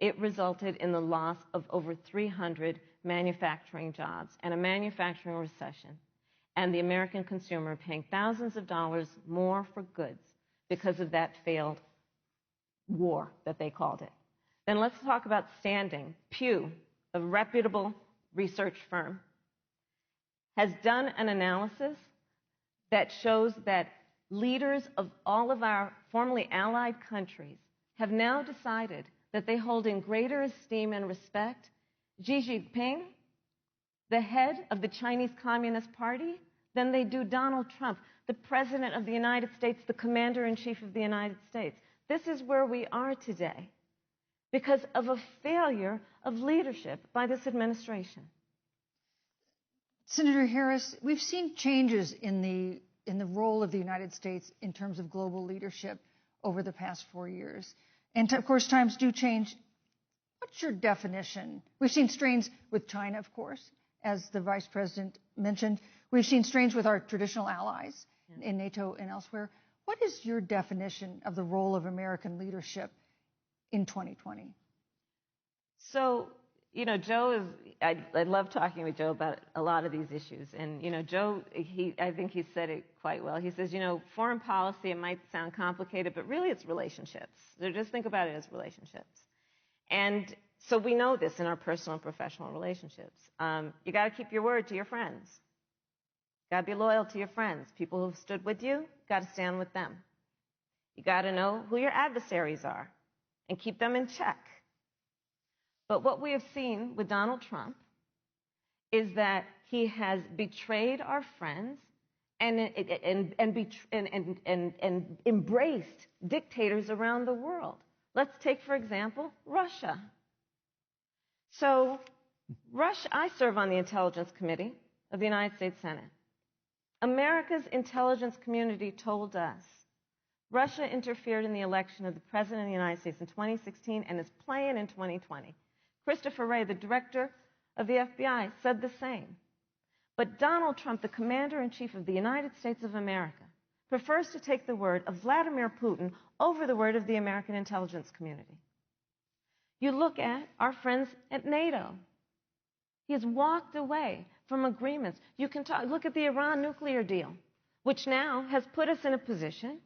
It resulted in the loss of over 300 manufacturing jobs and a manufacturing recession, and the American consumer paying thousands of dollars more for goods because of that failed war that they called it. Then let's talk about standing. Pew, a reputable research firm, has done an analysis that shows that leaders of all of our formerly allied countries have now decided that they hold in greater esteem and respect Xi Jinping, the head of the Chinese Communist Party, than they do Donald Trump, the President of the United States, the Commander-in-Chief of the United States. This is where we are today because of a failure of leadership by this administration. Senator Harris, we've seen changes in the role of the United States in terms of global leadership over the past 4 years. And of course, times do change. What's your definition? We've seen strains with China, of course, as the Vice President mentioned. We've seen strains with our traditional allies in NATO and elsewhere. What is your definition of the role of American leadership in 2020? So, Joe is, I love talking with Joe about a lot of these issues. And, Joe, I think he said it quite well. He says, foreign policy, it might sound complicated, but really it's relationships. So just think about it as relationships. And so we know this in our personal and professional relationships. You got to keep your word to your friends. Got to be loyal to your friends. People who've stood with you, got to stand with them. You got to know who your adversaries are and keep them in check. But what we have seen with Donald Trump is that he has betrayed our friends and embraced dictators around the world. Let's take, for example, Russia. So, I serve on the Intelligence Committee of the United States Senate. America's intelligence community told us Russia interfered in the election of the President of the United States in 2016 and is playing in 2020. Christopher Wray, the director of the FBI, said the same. But Donald Trump, the Commander-in-Chief of the United States of America, prefers to take the word of Vladimir Putin over the word of the American intelligence community. You look at our friends at NATO. He has walked away from agreements. You can look at the Iran nuclear deal, which now has put us in a position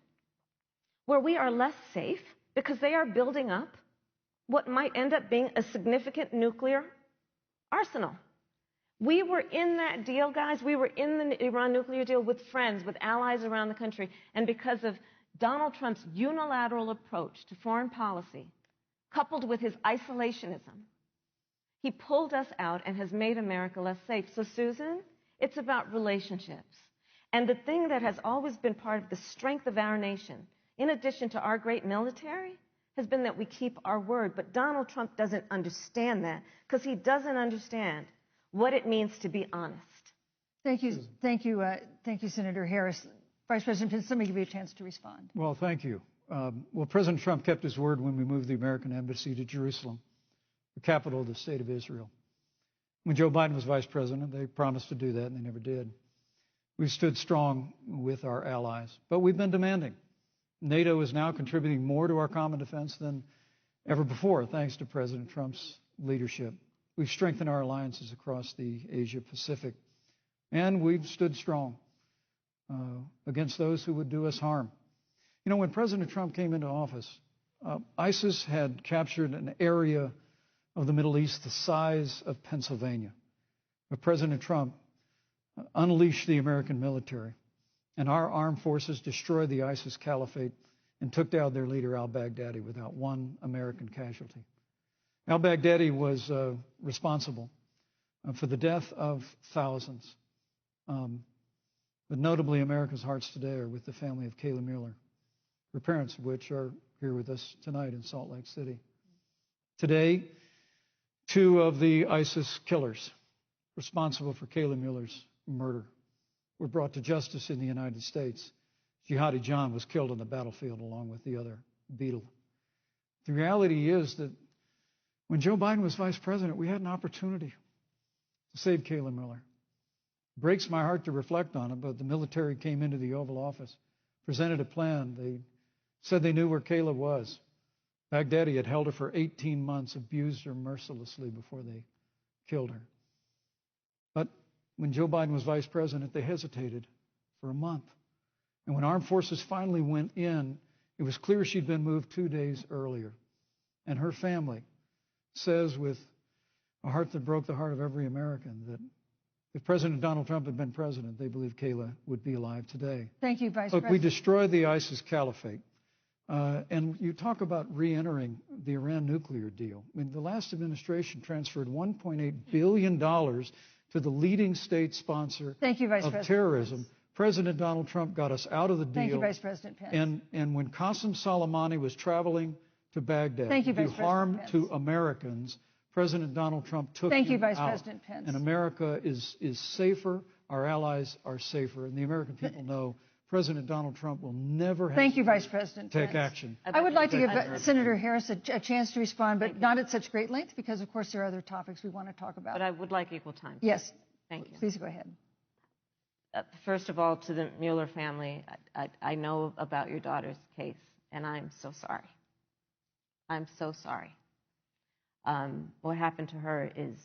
where we are less safe because they are building up what might end up being a significant nuclear arsenal. We were in that deal, guys. We were in the Iran nuclear deal with friends, with allies around the country. And because of Donald Trump's unilateral approach to foreign policy, coupled with his isolationism, he pulled us out and has made America less safe. So, Susan, it's about relationships. And the thing that has always been part of the strength of our nation, in addition to our great military, has been that we keep our word. But Donald Trump doesn't understand that because he doesn't understand what it means to be honest. Thank you, Senator Harris. Vice President Pence, let me give you a chance to respond. Well, thank you. President Trump kept his word when we moved the American embassy to Jerusalem, the capital of the state of Israel. When Joe Biden was vice president, they promised to do that, and they never did. We've stood strong with our allies, but we've been demanding. NATO is now contributing more to our common defense than ever before, thanks to President Trump's leadership. We've strengthened our alliances across the Asia-Pacific, and we've stood strong against those who would do us harm. You know, when President Trump came into office, ISIS had captured an area of the Middle East the size of Pennsylvania. But President Trump unleashed the American military, and our armed forces destroyed the ISIS caliphate and took down their leader, al-Baghdadi, without one American casualty. Al-Baghdadi was responsible for the death of thousands. But notably, America's hearts today are with the family of Kayla Mueller, her parents of which are here with us tonight in Salt Lake City. Today, 2 of the ISIS killers responsible for Kayla Mueller's murder were brought to justice in the United States. Jihadi John was killed on the battlefield along with the other beetle. The reality is that when Joe Biden was vice president, we had an opportunity to save Kayla Mueller. It breaks my heart to reflect on it, but the military came into the Oval Office, presented a plan. They said they knew where Kayla was. Baghdadi had held her for 18 months, abused her mercilessly before they killed her. But when Joe Biden was vice president, they hesitated for a month. And when armed forces finally went in, it was clear she'd been moved 2 days earlier. And her family says with a heart that broke the heart of every American that if President Donald Trump had been president, they believe Kayla would be alive today. Thank you, Vice Look, President. we destroyed the ISIS caliphate. And you talk about re-entering the Iran nuclear deal. I mean, the last administration transferred $1.8 billion to the leading state sponsor Thank you, Vice of President terrorism. Pence. President Donald Trump got us out of the deal. Thank you, Vice President Pence. And when Qasem Soleimani was traveling to Baghdad Thank you, to do Vice harm President to Americans, President Donald Trump took Thank you, him Vice out. President Pence. And America is safer. Our allies are safer. And the American people know President Donald Trump will never have Thank you, Vice President take Pence. action. I would like to give Senator Harris a chance to respond, but not at such great length because, of course, there are other topics we want to talk about. But I would like equal time. Yes. Thank you. Please go ahead. First of all, to the Mueller family, I know about your daughter's case, and I'm so sorry. I'm so sorry. What happened to her is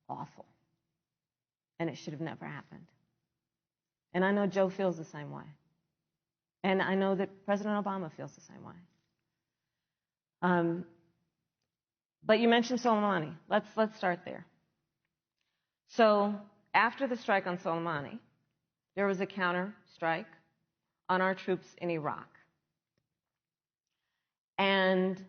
awful, and it should have never happened. And I know Joe feels the same way. And I know that President Obama feels the same way. But you mentioned Soleimani. Let's start there. So after the strike on Soleimani, there was a counter strike on our troops in Iraq. And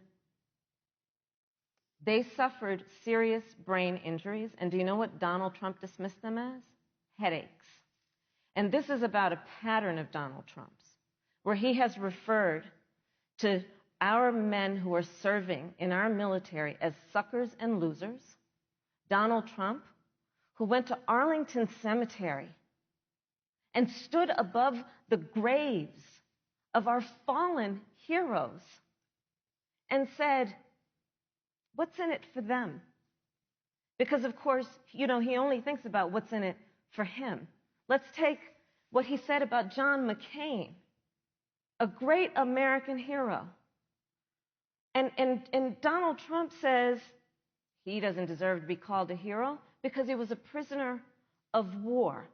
they suffered serious brain injuries. And do you know what Donald Trump dismissed them as? Headaches. And this is about a pattern of Donald Trump's, where he has referred to our men who are serving in our military as suckers and losers. Donald Trump, who went to Arlington Cemetery and stood above the graves of our fallen heroes and said, what's in it for them? Because, of course, he only thinks about what's in it for him. Let's take what he said about John McCain, a great American hero. And Donald Trump says he doesn't deserve to be called a hero because he was a prisoner of war.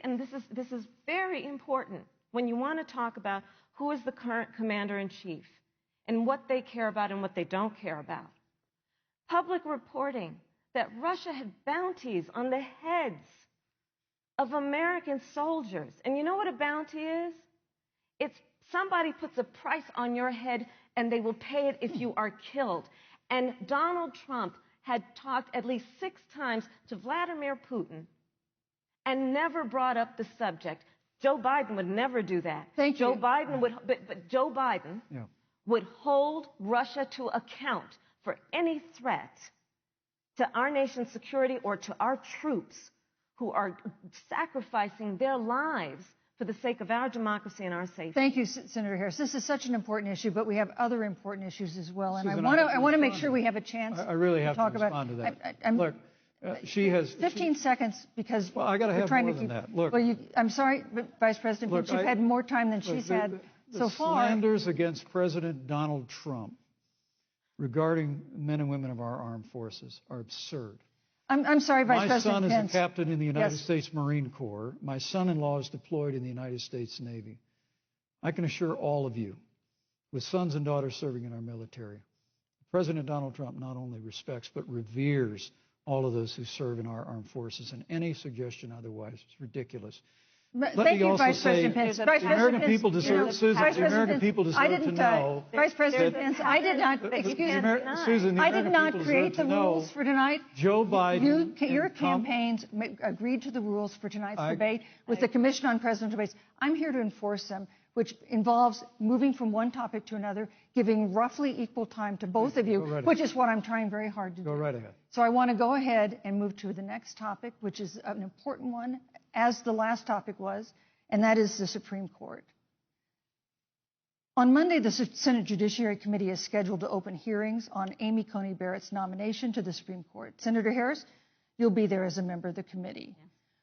And this is very important when you want to talk about who is the current commander-in-chief and what they care about and what they don't care about. Public reporting that Russia had bounties on the heads of American soldiers. And you know what a bounty is? It's somebody puts a price on your head and they will pay it if you are killed. And Donald Trump had talked at least 6 times to Vladimir Putin and never brought up the subject. Joe Biden would never do that. Thank you. Joe Biden would, but Joe Biden would hold Russia to account for any threat to our nation's security or to our troops who are sacrificing their lives for the sake of our democracy and our safety. Thank you, Senator Harris. This is such an important issue, but we have other important issues as well, and Susan, I want to make sure we have a chance. I really have to talk respond about, to that. I'm, Look, she has 15 seconds because well, I got to have more than that. Look, well, I'm sorry, but Vice President Pence, you've had more time than she's had so far. The slanders against President Donald Trump regarding men and women of our armed forces are absurd. I'm sorry, Vice President My son Pence. is a captain in the United Yes. States Marine Corps. My son-in-law is deployed in the United States Navy. I can assure all of you, with sons and daughters serving in our military, President Donald Trump not only respects but reveres all of those who serve in our armed forces, and any suggestion otherwise is ridiculous. Thank you, Vice President Pence. The American people deserve, Susan, the American people deserve to know. Vice President Pence, I did not, excuse me, Susan, the I did American not people create deserve the to know rules for tonight. Joe Biden. Your campaigns agreed to the rules for tonight's debate with the Commission on Presidential Debates. I'm here to enforce them, which involves moving from one topic to another, giving roughly equal time to both of you, which is what I'm trying very hard to do. Go right ahead. So I want to go ahead and move to the next topic, which is an important one, as the last topic was, and that is the Supreme Court. On Monday, the Senate Judiciary Committee is scheduled to open hearings on Amy Coney Barrett's nomination to the Supreme Court. Senator Harris, you'll be there as a member of the committee.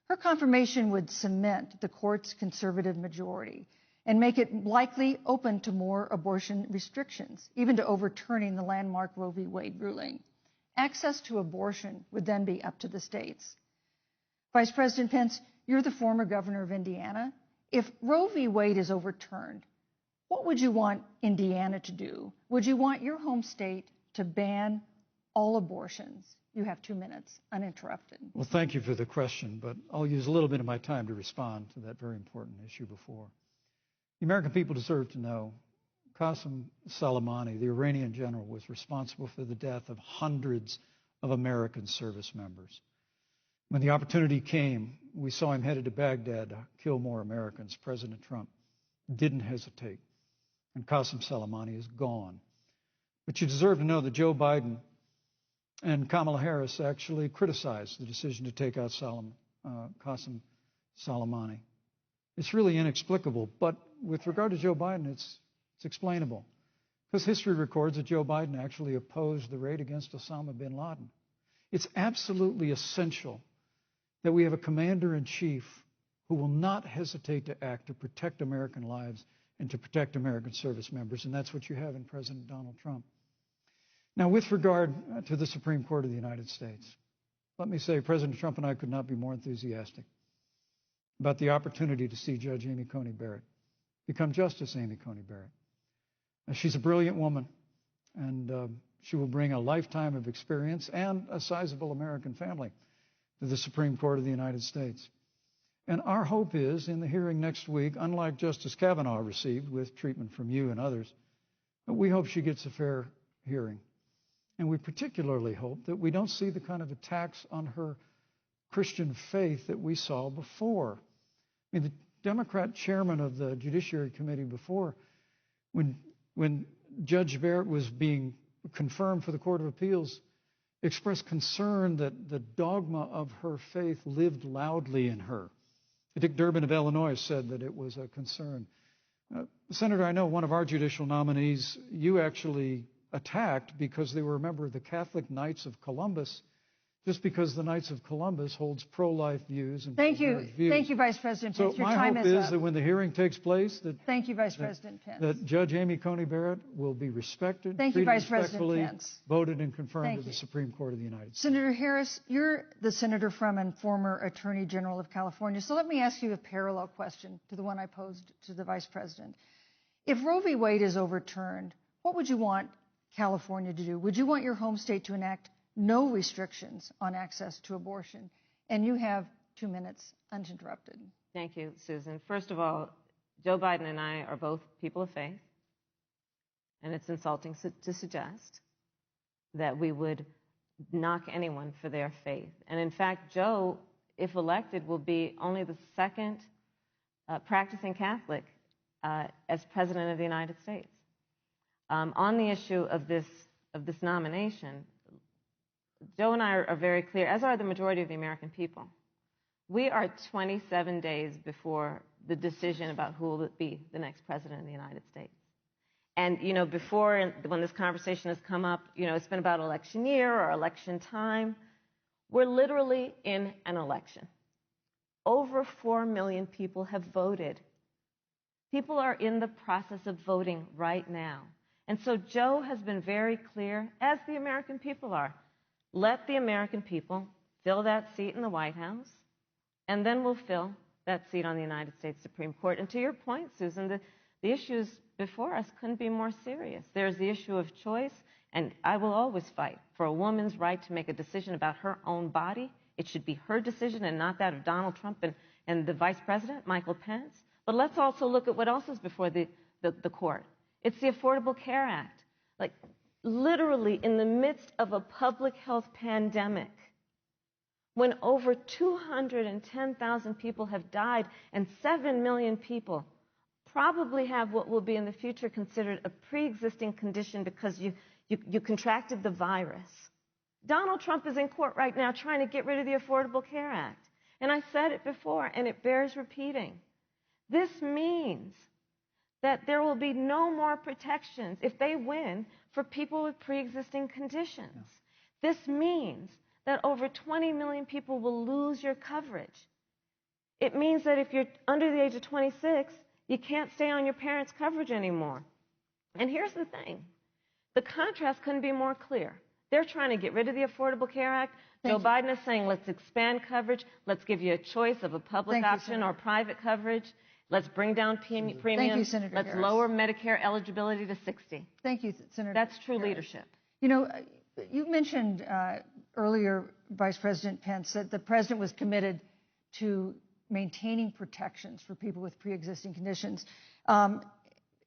Her confirmation would cement the court's conservative majority and make it likely open to more abortion restrictions, even to overturning the landmark Roe v. Wade ruling. Access to abortion would then be up to the states. Vice President Pence, you're the former governor of Indiana. If Roe v. Wade is overturned, what would you want Indiana to do? Would you want your home state to ban all abortions? You have 2 minutes, uninterrupted. Well, thank you for the question, but I'll use a little bit of my time to respond to that very important issue before. The American people deserve to know Qasem Soleimani, the Iranian general, was responsible for the death of hundreds of American service members. When the opportunity came, we saw him headed to Baghdad to kill more Americans. President Trump didn't hesitate, and Qasem Soleimani is gone. But you deserve to know that Joe Biden and Kamala Harris actually criticized the decision to take out Qasem Soleimani. It's really inexplicable, but with regard to Joe Biden, it's explainable. Because history records that Joe Biden actually opposed the raid against Osama bin Laden. It's absolutely essential that we have a commander-in-chief who will not hesitate to act to protect American lives and to protect American service members, and that's what you have in President Donald Trump. Now, with regard to the Supreme Court of the United States, let me say President Trump and I could not be more enthusiastic about the opportunity to see Judge Amy Coney Barrett become Justice Amy Coney Barrett. She's a brilliant woman, and she will bring a lifetime of experience and a sizable American family to the Supreme Court of the United States. And our hope is, in the hearing next week, unlike Justice Kavanaugh received with treatment from you and others, we hope she gets a fair hearing. And we particularly hope that we don't see the kind of attacks on her Christian faith that we saw before. I mean, the Democrat chairman of the Judiciary Committee before, when Judge Barrett was being confirmed for the Court of Appeals, expressed concern that the dogma of her faith lived loudly in her. Dick Durbin of Illinois said that it was a concern. Senator, I know one of our judicial nominees you actually attacked because they were a member of the Catholic Knights of Columbus, just because the Knights of Columbus holds pro-life views and Thank you, Vice President Pence. So your my time hope is is up. that when the hearing takes place, Thank you, Vice President Pence. that Judge Amy Coney Barrett will be respected, Thank you, treated Vice President respectfully, Pence. voted and confirmed Thank to the you. Supreme Court of the United States. Senator Harris, you're the senator from and former Attorney General of California. So let me ask you a parallel question to the one I posed to the Vice President. If Roe v. Wade is overturned, what would you want California to do? Would you want your home state to enact no restrictions on access to abortion? And you have 2 minutes uninterrupted. Thank you, Susan. First of all, Joe Biden and I are both people of faith, and it's insulting to suggest that we would knock anyone for their faith. And in fact, Joe, if elected, will be only the second practicing Catholic as President of the United States. On the issue of this nomination, Joe and I are very clear, as are the majority of the American people. We are 27 days before the decision about who will be the next president of the United States. And, you know, before, when this conversation has come up, you know, it's been about election year or election time. We're literally in an election. Over 4 million people have voted. People are in the process of voting right now. And so Joe has been very clear, as the American people are. Let the American people fill that seat in the White House, and then we'll fill that seat on the United States Supreme Court. And to your point, Susan, the issues before us couldn't be more serious. There's the issue of choice, and I will always fight for a woman's right to make a decision about her own body. It should be her decision and not that of Donald Trump and the Vice President, Michael Pence. But let's also look at what else is before the court. It's the Affordable Care Act. Like, literally in the midst of a public health pandemic, when over 210,000 people have died and 7 million people probably have what will be in the future considered a pre-existing condition because you contracted the virus. Donald Trump is in court right now trying to get rid of the Affordable Care Act. And I said it before, and it bears repeating. This means that there will be no more protections, if they win, for people with pre-existing conditions. Yeah. This means that over 20 million people will lose your coverage. It means that if you're under the age of 26, you can't stay on your parents' coverage anymore. And here's the thing. The contrast couldn't be more clear. They're trying to get rid of the Affordable Care Act. Joe Biden is saying, let's expand coverage. Let's give you a choice of a public option or private coverage. Let's bring down premiums. Thank you, Senator Let's Harris. lower Medicare eligibility to 60. Thank you, Senator. That's true Harris. leadership. You know, you mentioned earlier, Vice President Pence, that the president was committed to maintaining protections for people with pre-existing conditions. But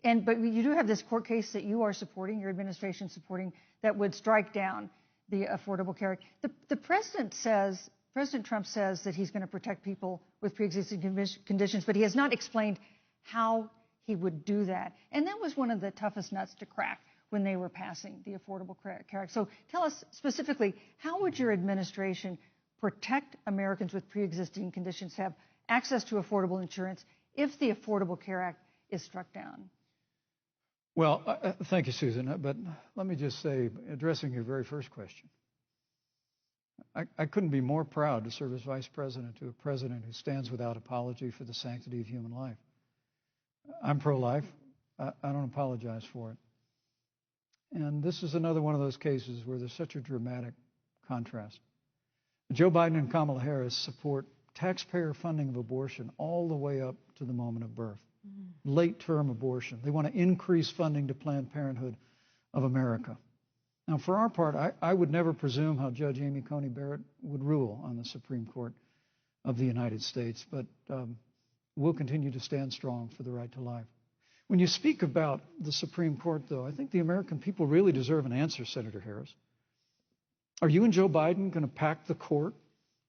you do have this court case that you are supporting, your administration supporting, that would strike down the Affordable Care Act. The president says, President Trump says that he's going to protect people with pre-existing conditions, but he has not explained how he would do that. And that was one of the toughest nuts to crack when they were passing the Affordable Care Act. So tell us specifically, how would your administration protect Americans with pre-existing conditions to have access to affordable insurance if the Affordable Care Act is struck down? Well, thank you, Susan. But let me just say, addressing your very first question, I couldn't be more proud to serve as vice president to a president who stands without apology for the sanctity of human life. I'm pro-life. I don't apologize for it. And this is another one of those cases where there's such a dramatic contrast. Joe Biden and Kamala Harris support taxpayer funding of abortion all the way up to the moment of birth. Late-term abortion. They want to increase funding to Planned Parenthood of America. Now, for our part, I would never presume how Judge Amy Coney Barrett would rule on the Supreme Court of the United States, but we'll continue to stand strong for the right to life. When you speak about the Supreme Court, though, I think the American people really deserve an answer, Senator Harris. Are you and Joe Biden going to pack the court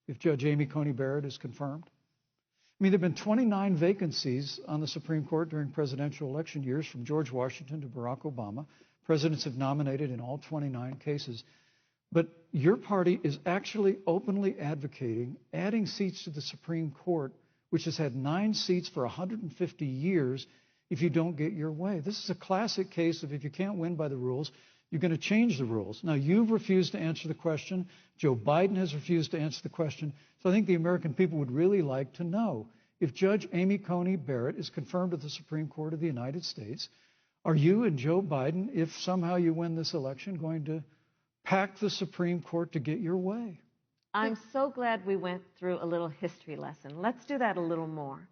if Judge Amy Coney Barrett is confirmed? I mean, there have been 29 vacancies on the Supreme Court during presidential election years, from George Washington to Barack Obama. Presidents have nominated in all 29 cases. But your party is actually openly advocating adding seats to the Supreme Court, which has had 9 seats for 150 years, if you don't get your way. This is a classic case of if you can't win by the rules, you're going to change the rules. Now, you've refused to answer the question. Joe Biden has refused to answer the question. So I think the American people would really like to know, if Judge Amy Coney Barrett is confirmed to the Supreme Court of the United States, are you and Joe Biden, if somehow you win this election, going to pack the Supreme Court to get your way? I'm so glad we went through a little history lesson. Let's do that a little more.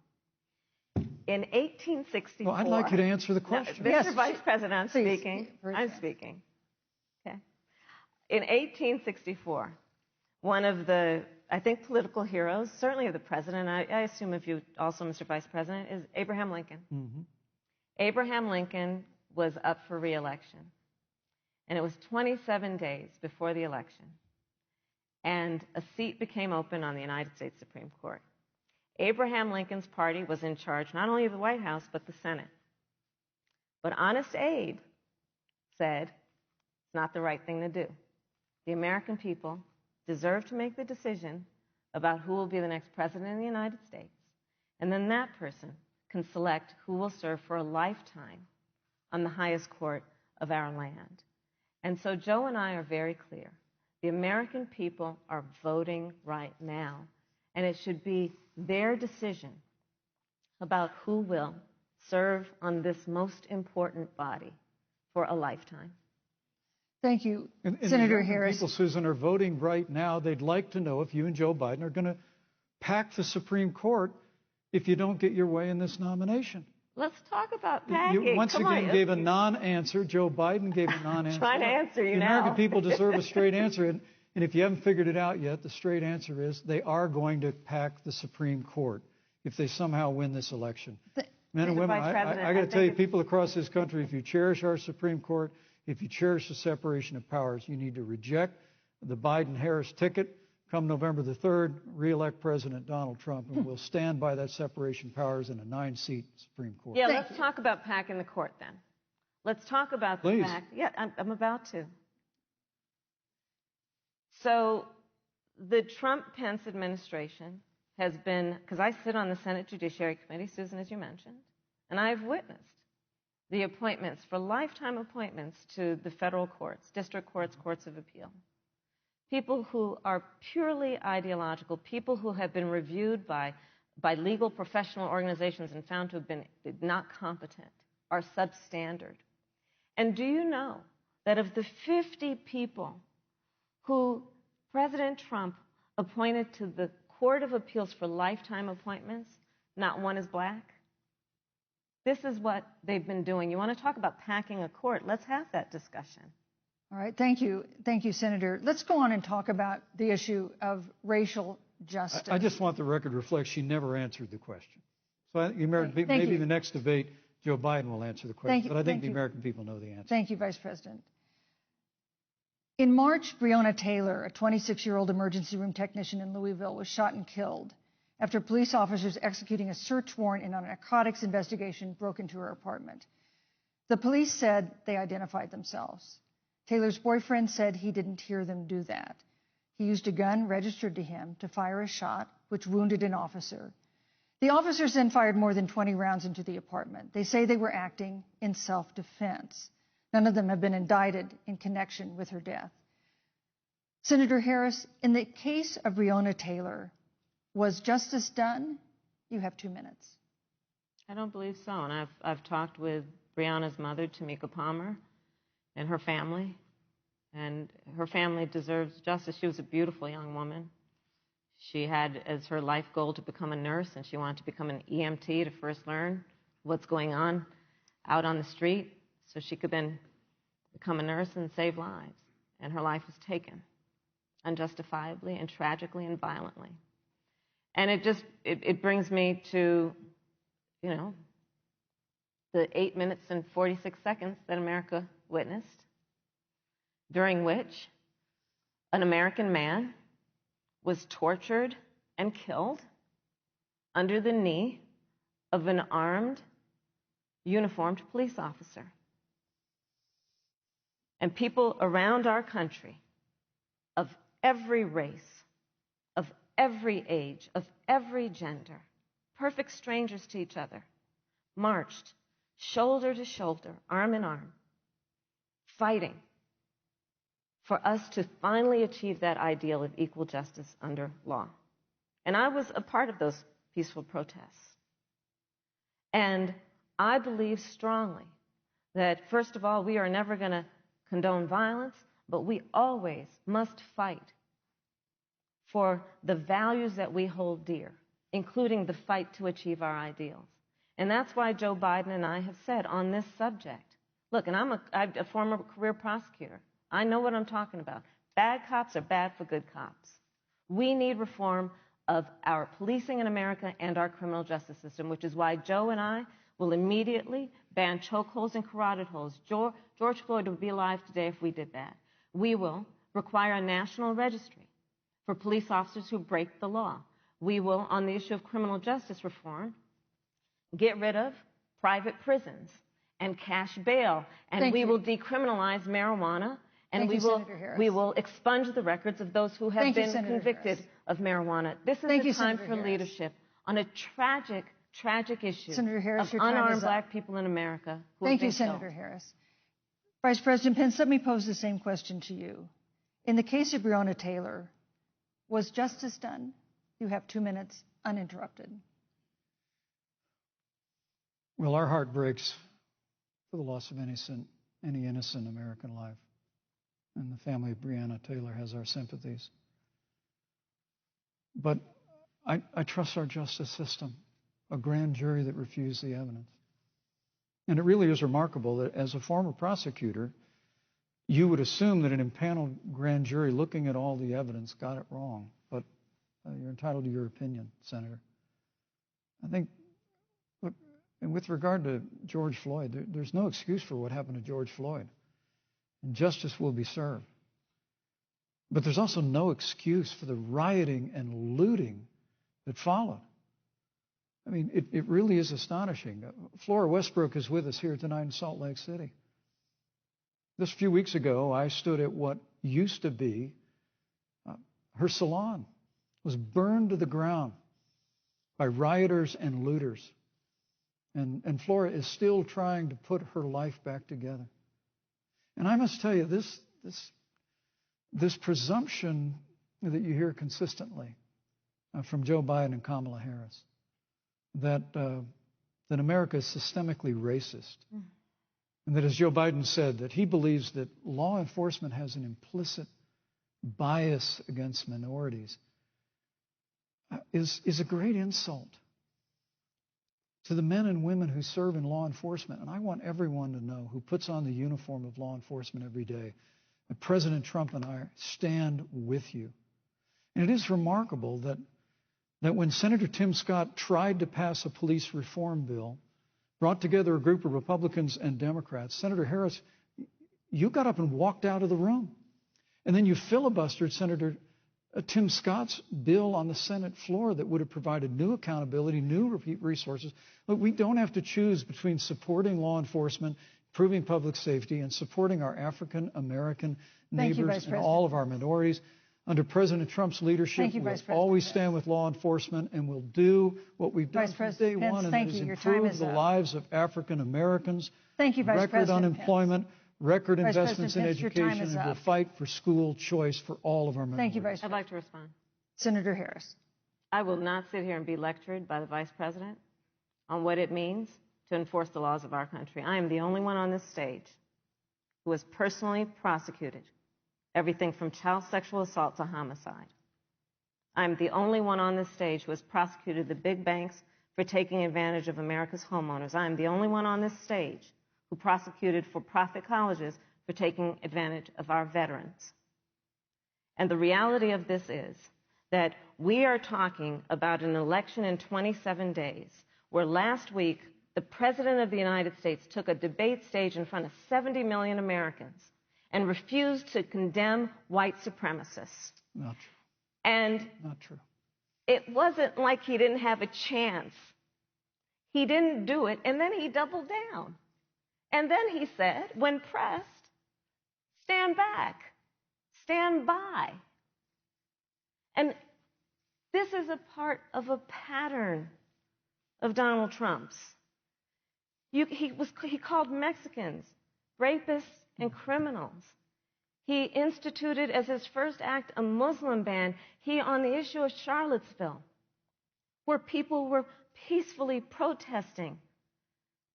In 1864... Well, I'd like you to answer the question. No, Mr. Vice President, I'm speaking. I'm speaking. Okay. In 1864, one of the, I think, political heroes, certainly of the president, I assume of you also, Mr. Vice President, is Abraham Lincoln. Mm-hmm. Abraham Lincoln was up for re-election. And it was 27 days before the election. And a seat became open on the United States Supreme Court. Abraham Lincoln's party was in charge not only of the White House, but the Senate. But Honest Abe said it's not the right thing to do. The American people deserve to make the decision about who will be the next president of the United States. And then that person can select who will serve for a lifetime on the highest court of our land. And so Joe and I are very clear. The American people are voting right now, and it should be their decision about who will serve on this most important body for a lifetime. Thank you, And Senator the Harris. people, Susan, are voting right now. They'd like to know if you and Joe Biden are going to pack the Supreme Court if you don't get your way in this nomination. Let's talk about packing. You once again gave a non-answer. Joe Biden gave a non-answer. Trying to answer you the now. American people deserve a straight answer. And if you haven't figured it out yet, the straight answer is they are going to pack the Supreme Court if they somehow win this election. Men and women, I got to tell you, people across this country, if you cherish our Supreme Court, if you cherish the separation of powers, you need to reject the Biden-Harris ticket. Come November the 3rd, re-elect President Donald Trump, and we'll stand by that separation of powers in a 9-seat Supreme Court. Yeah, let's talk about packing the court then. Let's talk about the fact. Yeah, I'm about to. So the Trump-Pence administration has been, because I sit on the Senate Judiciary Committee, Susan, as you mentioned, and I've witnessed the appointments for lifetime appointments to the federal courts, district courts, courts of appeal. People who are purely ideological, people who have been reviewed by legal professional organizations and found to have been not competent, are substandard. And do you know that of the 50 people who President Trump appointed to the Court of Appeals for lifetime appointments, not one is black? This is what they've been doing. You want to talk about packing a court? Let's have that discussion. All right, thank you, Senator. Let's go on and talk about the issue of racial justice. I just want the record to reflect she never answered the question. So maybe the next debate, Joe Biden will answer the question. But I think the American people know the answer. Thank you, Vice President. In March, Breonna Taylor, a 26-year-old emergency room technician in Louisville, was shot and killed after police officers executing a search warrant in a narcotics investigation broke into her apartment. The police said they identified themselves. Taylor's boyfriend said he didn't hear them do that. He used a gun registered to him to fire a shot, which wounded an officer. The officers then fired more than 20 rounds into the apartment. They say they were acting in self-defense. None of them have been indicted in connection with her death. Senator Harris, in the case of Breonna Taylor, was justice done? You have 2 minutes. I don't believe so. And I've talked with Breonna's mother, Tamika Palmer, and her family. And her family deserves justice. She was a beautiful young woman. She had as her life goal to become a nurse, and she wanted to become an EMT to first learn what's going on out on the street so she could then become a nurse and save lives. And her life was taken unjustifiably and tragically and violently. And it brings me to, the 8 minutes and 46 seconds that America witnessed, during which an American man was tortured and killed under the knee of an armed, uniformed police officer. And people around our country of every race, of every age, of every gender, perfect strangers to each other, marched shoulder to shoulder, arm in arm, fighting for us to finally achieve that ideal of equal justice under law. And I was a part of those peaceful protests. And I believe strongly that, first of all, we are never going to condone violence, but we always must fight for the values that we hold dear, including the fight to achieve our ideals. And that's why Joe Biden and I have said on this subject, look, and I'm a former career prosecutor. I know what I'm talking about. Bad cops are bad for good cops. We need reform of our policing in America and our criminal justice system, which is why Joe and I will immediately ban chokeholds and carotid holds. George Floyd would be alive today if we did that. We will require a national registry for police officers who break the law. We will, on the issue of criminal justice reform, get rid of private prisons and cash bail, and we will decriminalize marijuana, and we will expunge the records of those who have been convicted of marijuana. This is the time for leadership on a tragic issue of unarmed black people in America who have been killed. Senator Harris. Vice President Pence, let me pose the same question to you. In the case of Breonna Taylor, was justice done? You have 2 minutes uninterrupted. Well, our heart breaks for the loss of any innocent American life. and the family of Breonna Taylor has our sympathies. But I trust our justice system, a grand jury that refused the evidence. And it really is remarkable that as a former prosecutor, you would assume that an impaneled grand jury looking at all the evidence got it wrong. But you're entitled to your opinion, Senator. I think, look, and with regard to George Floyd, there's no excuse for what happened to George Floyd. And justice will be served. But there's also no excuse for the rioting and looting that followed. I mean, it really is astonishing. Flora Westbrook is with us here tonight in Salt Lake City. Just a few weeks ago, I stood at what used to be her salon. It was burned to the ground by rioters and looters. And Flora is still trying to put her life back together. And I must tell you, this presumption that you hear consistently from Joe Biden and Kamala Harris, that America is systemically racist. And that, as Joe Biden said, that he believes that law enforcement has an implicit bias against minorities, is a great insult to the men and women who serve in law enforcement. And I want everyone to know who puts on the uniform of law enforcement every day that President Trump and I stand with you. And it is remarkable that when Senator Tim Scott tried to pass a police reform bill, brought together a group of Republicans and Democrats, Senator Harris, you got up and walked out of the room. And then you filibustered Senator Tim Scott's bill on the Senate floor that would have provided new accountability, new resources. Look, we don't have to choose between supporting law enforcement, improving public safety, and supporting our African American neighbors and all of our minorities. Under President Trump's leadership, we'll always stand with law enforcement, and we'll do what we've done from day one, and that is improve the lives of African Americans. Thank you, Vice President. Record unemployment, record investments in education, and we'll fight for school choice for all of our minorities. Thank you, Vice President. I'd like to respond. Senator Harris. I will not sit here and be lectured by the Vice President on what it means to enforce the laws of our country. I am the only one on this stage who has personally prosecuted everything from child sexual assault to homicide. I'm the only one on this stage who has prosecuted the big banks for taking advantage of America's homeowners. I'm the only one on this stage who prosecuted for-profit colleges for taking advantage of our veterans. And the reality of this is that we are talking about an election in 27 days, where last week the President of the United States took a debate stage in front of 70 million Americans and refused to condemn white supremacists. Not true. And not true. It wasn't like he didn't have a chance. He didn't do it, and then he doubled down. And then he said, when pressed, stand back, stand by. And this is a part of a pattern of Donald Trump's. He called Mexicans rapists and criminals. He instituted as his first act a Muslim ban. On the issue of Charlottesville, where people were peacefully protesting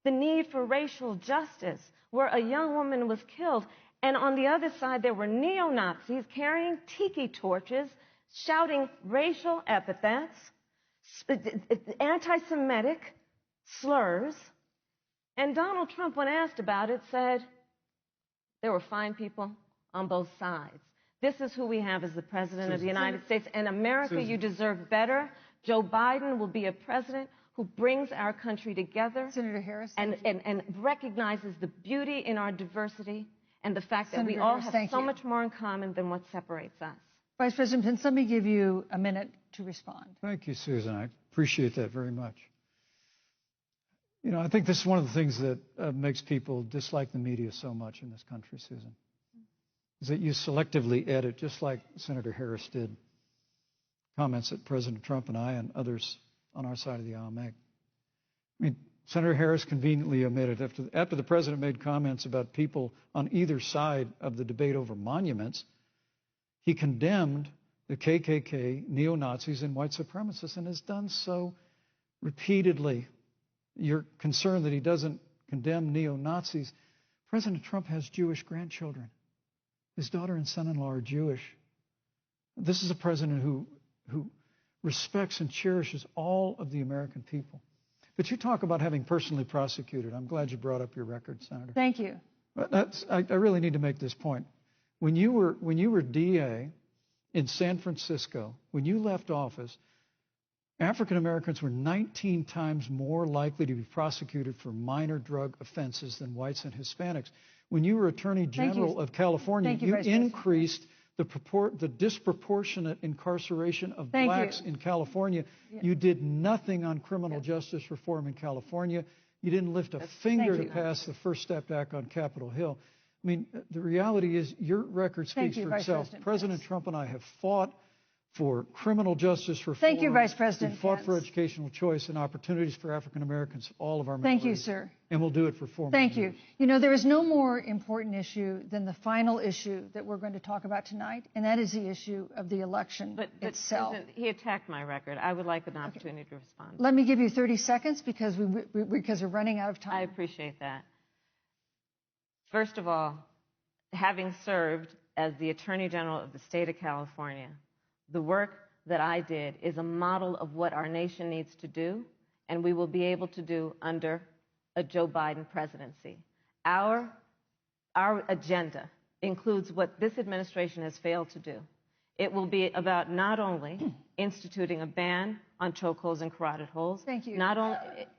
the need for racial justice, where a young woman was killed. And on the other side, there were neo-Nazis carrying tiki torches, shouting racial epithets, anti-Semitic slurs. And Donald Trump, when asked about it, said there were fine people on both sides. This is who we have as the President of the United States. And America, you deserve better. Joe Biden will be a president who brings our country together. Senator Harris. And recognizes the beauty in our diversity and the fact that we all have so much more in common than what separates us. Vice President Pence, let me give you a minute to respond. Thank you, Susan. I appreciate that very much. You know, I think this is one of the things that makes people dislike the media so much in this country, Susan, is that you selectively edit, just like Senator Harris did, comments that President Trump and I and others on our side of the aisle make. I mean, Senator Harris conveniently omitted, after the president made comments about people on either side of the debate over monuments, he condemned the KKK, neo-Nazis, and white supremacists, and has done so repeatedly. You're concerned that he doesn't condemn neo-Nazis. President Trump has Jewish grandchildren. His daughter and son-in-law are Jewish. This is a president who respects and cherishes all of the American people. But you talk about having personally prosecuted. I'm glad you brought up your record, Senator. Thank you. I really need to make this point. When you were DA in San Francisco, when you left office, African Americans were 19 times more likely to be prosecuted for minor drug offenses than whites and Hispanics. When you were Attorney General of California, you increased the disproportionate incarceration of blacks in California. You did nothing on criminal justice reform in California. You didn't lift a finger to pass the First Step Act on Capitol Hill. I mean, the reality is your record speaks for itself. President Trump and I have fought for criminal justice reform. Thank you, Vice President. We fought for educational choice and opportunities for African Americans, all of our minorities. Thank you, sir. And we'll do it for 4 more Thank years. you. You know, there is no more important issue than the final issue that we're going to talk about tonight, and that is the issue of the election itself. But he attacked my record. I would like an opportunity to respond. Let me give you 30 seconds because we're running out of time. I appreciate that. First of all, having served as the Attorney General of the state of California, the work that I did is a model of what our nation needs to do, and we will be able to do under a Joe Biden presidency. Our agenda includes what this administration has failed to do. It will be about not only instituting a ban on chokeholds and carotid holes. Thank you.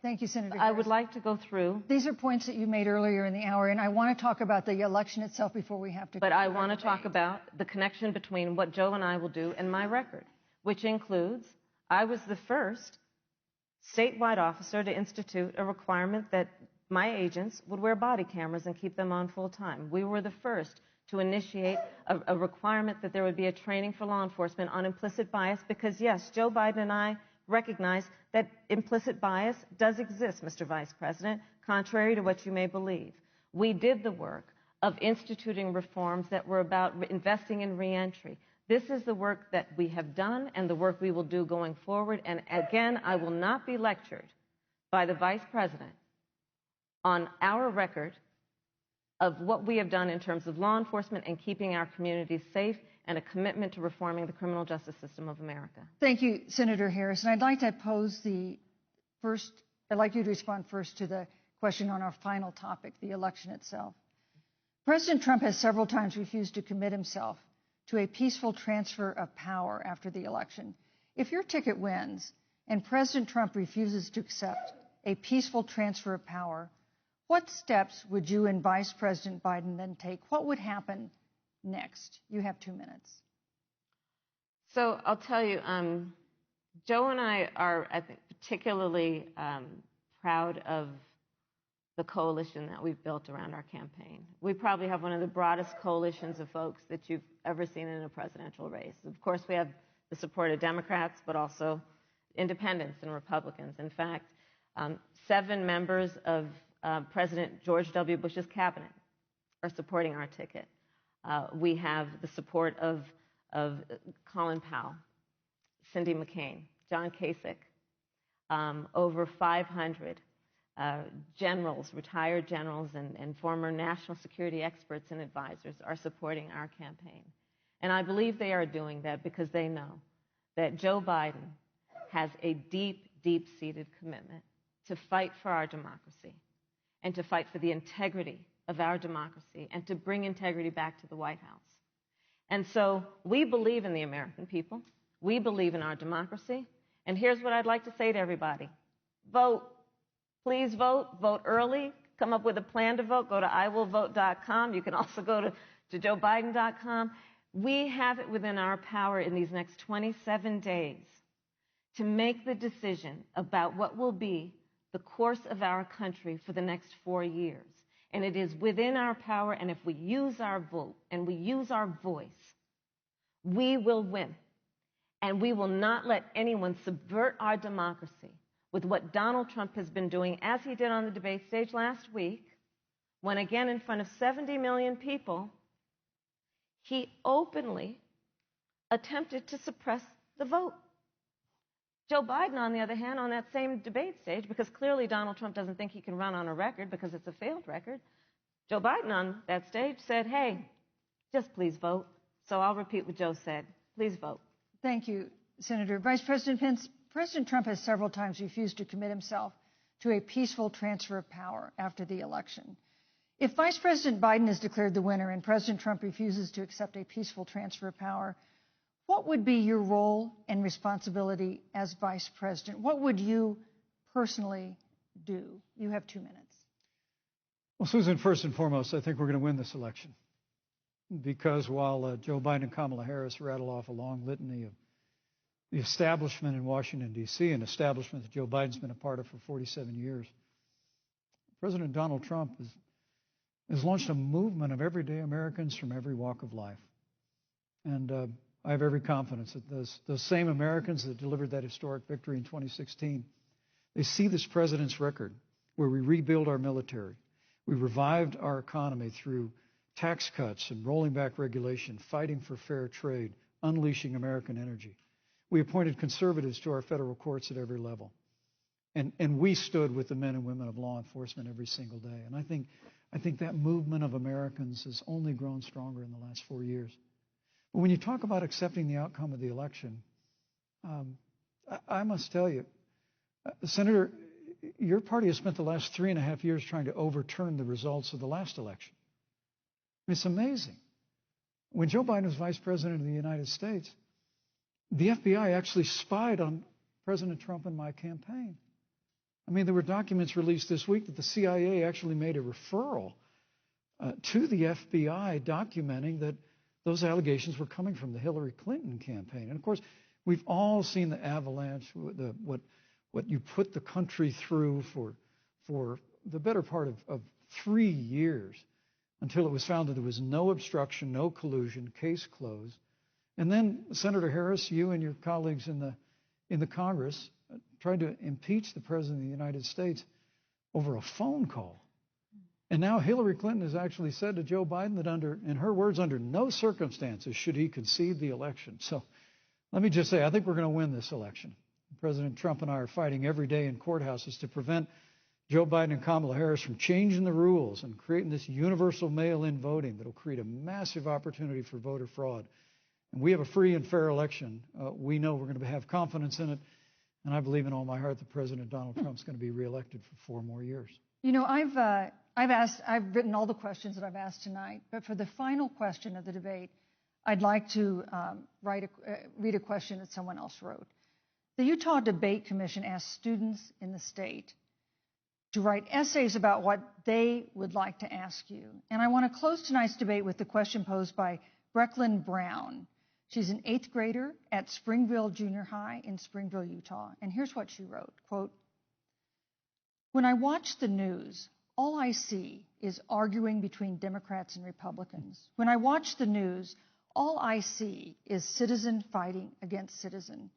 Thank you, Senator Harris. I would like to go through. These are points that you made earlier in the hour, and I want to talk about the election itself before we have to. But I want to talk about the connection between what Joe and I will do and my record, which includes I was the first statewide officer to institute a requirement that my agents would wear body cameras and keep them on full time. We were the first to initiate a requirement that there would be a training for law enforcement on implicit bias because, yes, Joe Biden and I recognize that implicit bias does exist, Mr. Vice President, contrary to what you may believe. We did the work of instituting reforms that were about investing in reentry. This is the work that we have done and the work we will do going forward. And again, I will not be lectured by the Vice President on our record of what we have done in terms of law enforcement and keeping our communities safe and a commitment to reforming the criminal justice system of America. Thank you, Senator Harris. And I'd like to I'd like you to respond first to the question on our final topic, the election itself. President Trump has several times refused to commit himself to a peaceful transfer of power after the election. If your ticket wins and President Trump refuses to accept a peaceful transfer of power, what steps would you and Vice President Biden then take? What would happen next? You have 2 minutes. So I'll tell you, Joe and I are, I think, particularly proud of the coalition that we've built around our campaign. We probably have one of the broadest coalitions of folks that you've ever seen in a presidential race. Of course, we have the support of Democrats, but also independents and Republicans. In fact, 7 members of President George W. Bush's cabinet are supporting our ticket. We have the support of Colin Powell, Cindy McCain, John Kasich, over 500 generals, retired generals, and former national security experts and advisors are supporting our campaign. And I believe they are doing that because they know that Joe Biden has a deep, deep-seated commitment to fight for our democracy and to fight for the integrity of our democracy and to bring integrity back to the White House. And so we believe in the American people. We believe in our democracy. And here's what I'd like to say to everybody. Vote. Please vote. Vote early. Come up with a plan to vote. Go to iwillvote.com. You can also go to joebiden.com. We have it within our power in these next 27 days to make the decision about what will be the course of our country for the next 4 years. And it is within our power, and if we use our vote and we use our voice, we will win. And we will not let anyone subvert our democracy with what Donald Trump has been doing, as he did on the debate stage last week, when again in front of 70 million people, he openly attempted to suppress the vote. Joe Biden, on the other hand, on that same debate stage, because clearly Donald Trump doesn't think he can run on a record because it's a failed record, Joe Biden on that stage said, hey, just please vote. So I'll repeat what Joe said. Please vote. Thank you, Senator. Vice President Pence, President Trump has several times refused to commit himself to a peaceful transfer of power after the election. If Vice President Biden is declared the winner and President Trump refuses to accept a peaceful transfer of power, what would be your role and responsibility as Vice President? What would you personally do? You have 2 minutes. Well, Susan, first and foremost, I think we're going to win this election. Because while Joe Biden and Kamala Harris rattle off a long litany of the establishment in Washington, D.C., an establishment that Joe Biden's been a part of for 47 years, President Donald Trump has launched a movement of everyday Americans from every walk of life. And I have every confidence that those same Americans that delivered that historic victory in 2016, they see this president's record where we rebuild our military. We revived our economy through tax cuts and rolling back regulation, fighting for fair trade, unleashing American energy. We appointed conservatives to our federal courts at every level. And we stood with the men and women of law enforcement every single day. And I think that movement of Americans has only grown stronger in the last 4 years. But when you talk about accepting the outcome of the election, I must tell you, Senator, your party has spent the last 3.5 years trying to overturn the results of the last election. It's amazing. When Joe Biden was vice president of the United States, the FBI actually spied on President Trump and my campaign. I mean, there were documents released this week that the CIA actually made a referral to the FBI documenting that those allegations were coming from the Hillary Clinton campaign. And of course, we've all seen the avalanche, what you put the country through for the better part of 3 years, until it was found that there was no obstruction, no collusion, case closed. And then, Senator Harris, you and your colleagues in the Congress tried to impeach the President of the United States over a phone call. And now Hillary Clinton has actually said to Joe Biden that in her words, under no circumstances should he concede the election. So let me just say, I think we're going to win this election. President Trump and I are fighting every day in courthouses to prevent Joe Biden and Kamala Harris from changing the rules and creating this universal mail-in voting that will create a massive opportunity for voter fraud. And we have a free and fair election. We know we're going to have confidence in it. And I believe in all my heart that President Donald Trump's going to be reelected for 4 more years. You know, I've written all the questions that I've asked tonight, but for the final question of the debate, I'd like to read a question that someone else wrote. The Utah Debate Commission asked students in the state to write essays about what they would like to ask you. And I want to close tonight's debate with the question posed by Brecklin Brown. She's an 8th grader at Springville Junior High in Springville, Utah. And here's what she wrote, quote, "When I watch the news, all I see is arguing between Democrats and Republicans. When I watch the news, all I see is citizen fighting against citizen.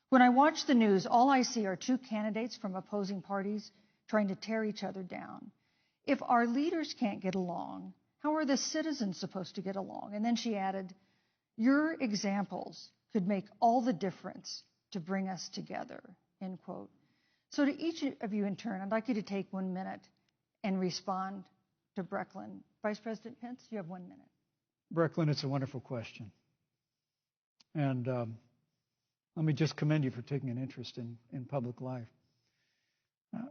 When I watch the news, all I see are 2 candidates from opposing parties trying to tear each other down. If our leaders can't get along, how are the citizens supposed to get along?" And then she added, "Your examples could make all the difference to bring us together," end quote. So to each of you in turn, I'd like you to take 1 minute and respond to Brecklin. Vice President Pence, you have 1 minute. Brecklin, it's a wonderful question. And let me just commend you for taking an interest in public life.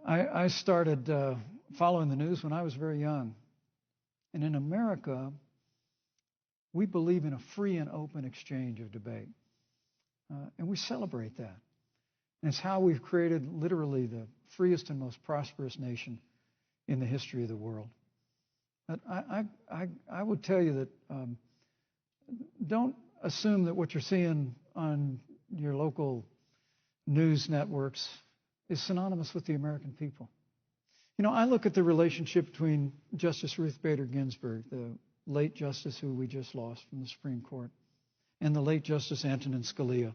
I started following the news when I was very young. And in America, we believe in a free and open exchange of debate. And we celebrate that. And it's how we've created literally the freest and most prosperous nation in the history of the world. But I would tell you that don't assume that what you're seeing on your local news networks is synonymous with the American people. You know, I look at the relationship between Justice Ruth Bader Ginsburg, the late justice who we just lost from the Supreme Court, and the late Justice Antonin Scalia.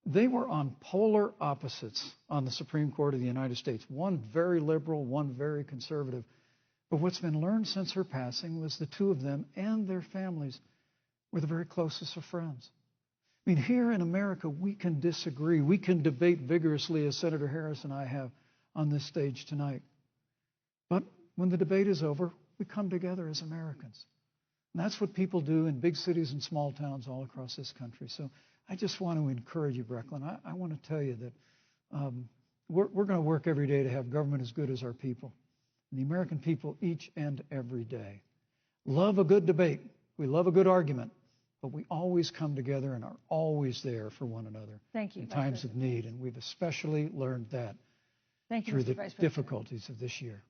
They were on polar opposites on the Supreme Court of the United States, one very liberal, one very conservative. But what's been learned since her passing was the 2 of them and their families were the very closest of friends. I mean, here in America, we can disagree. We can debate vigorously, as Senator Harris and I have on this stage tonight. But when the debate is over, we come together as Americans. And that's what people do in big cities and small towns all across this country. So I just want to encourage you, Brecklin. I want to tell you that we're going to work every day to have government as good as our people, and the American people each and every day. Love a good debate. We love a good argument, but we always come together and are always there for one another. Thank you, in times of need, and we've especially learned that through the difficulties of this year.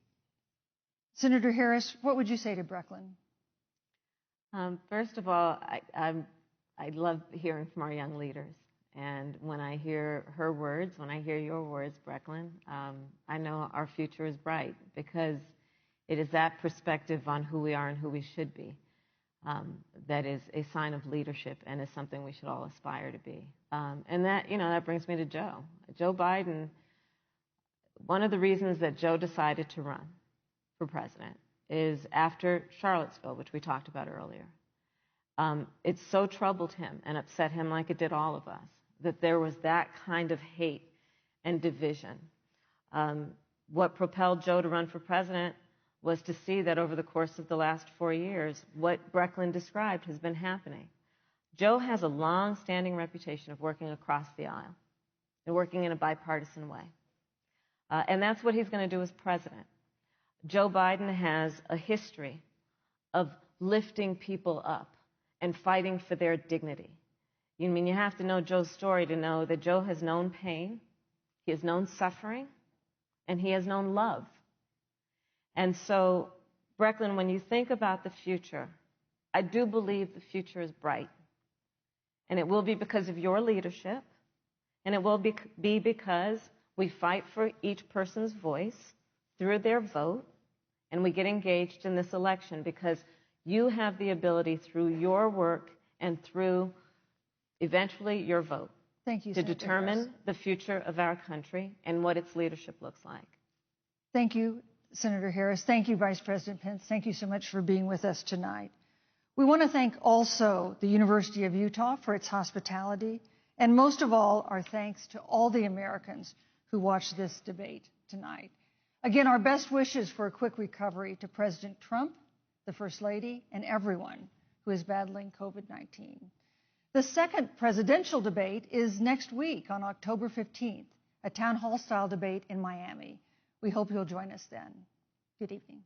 Senator Harris, what would you say to Brecklin? First of all, I love hearing from our young leaders. And when I hear her words, when I hear your words, Brecklin, I know our future is bright, because it is that perspective on who we are and who we should be that is a sign of leadership and is something we should all aspire to be. And that, that brings me to Joe. Joe Biden, one of the reasons that Joe decided to run for president is after Charlottesville, which we talked about earlier. It so troubled him and upset him, like it did all of us, that there was that kind of hate and division. What propelled Joe to run for president was to see that over the course of the last 4 years, what Brecklin described has been happening. Joe has a long-standing reputation of working across the aisle and working in a bipartisan way. And that's what he's going to do as president. Joe Biden has a history of lifting people up and fighting for their dignity. You have to know Joe's story to know that Joe has known pain, he has known suffering, and he has known love. And so, Brecklin, when you think about the future, I do believe the future is bright. And it will be because of your leadership, and it will be because we fight for each person's voice through their vote, and we get engaged in this election because you have the ability through your work and through eventually your vote to determine the future of our country and what its leadership looks like. Thank you, Senator Harris. Thank you, Vice President Pence. Thank you so much for being with us tonight. We want to thank also the University of Utah for its hospitality, and most of all, our thanks to all the Americans who watched this debate tonight. Again, our best wishes for a quick recovery to President Trump, the First Lady, and everyone who is battling COVID-19. The second presidential debate is next week on October 15th, a town hall style debate in Miami. We hope you'll join us then. Good evening.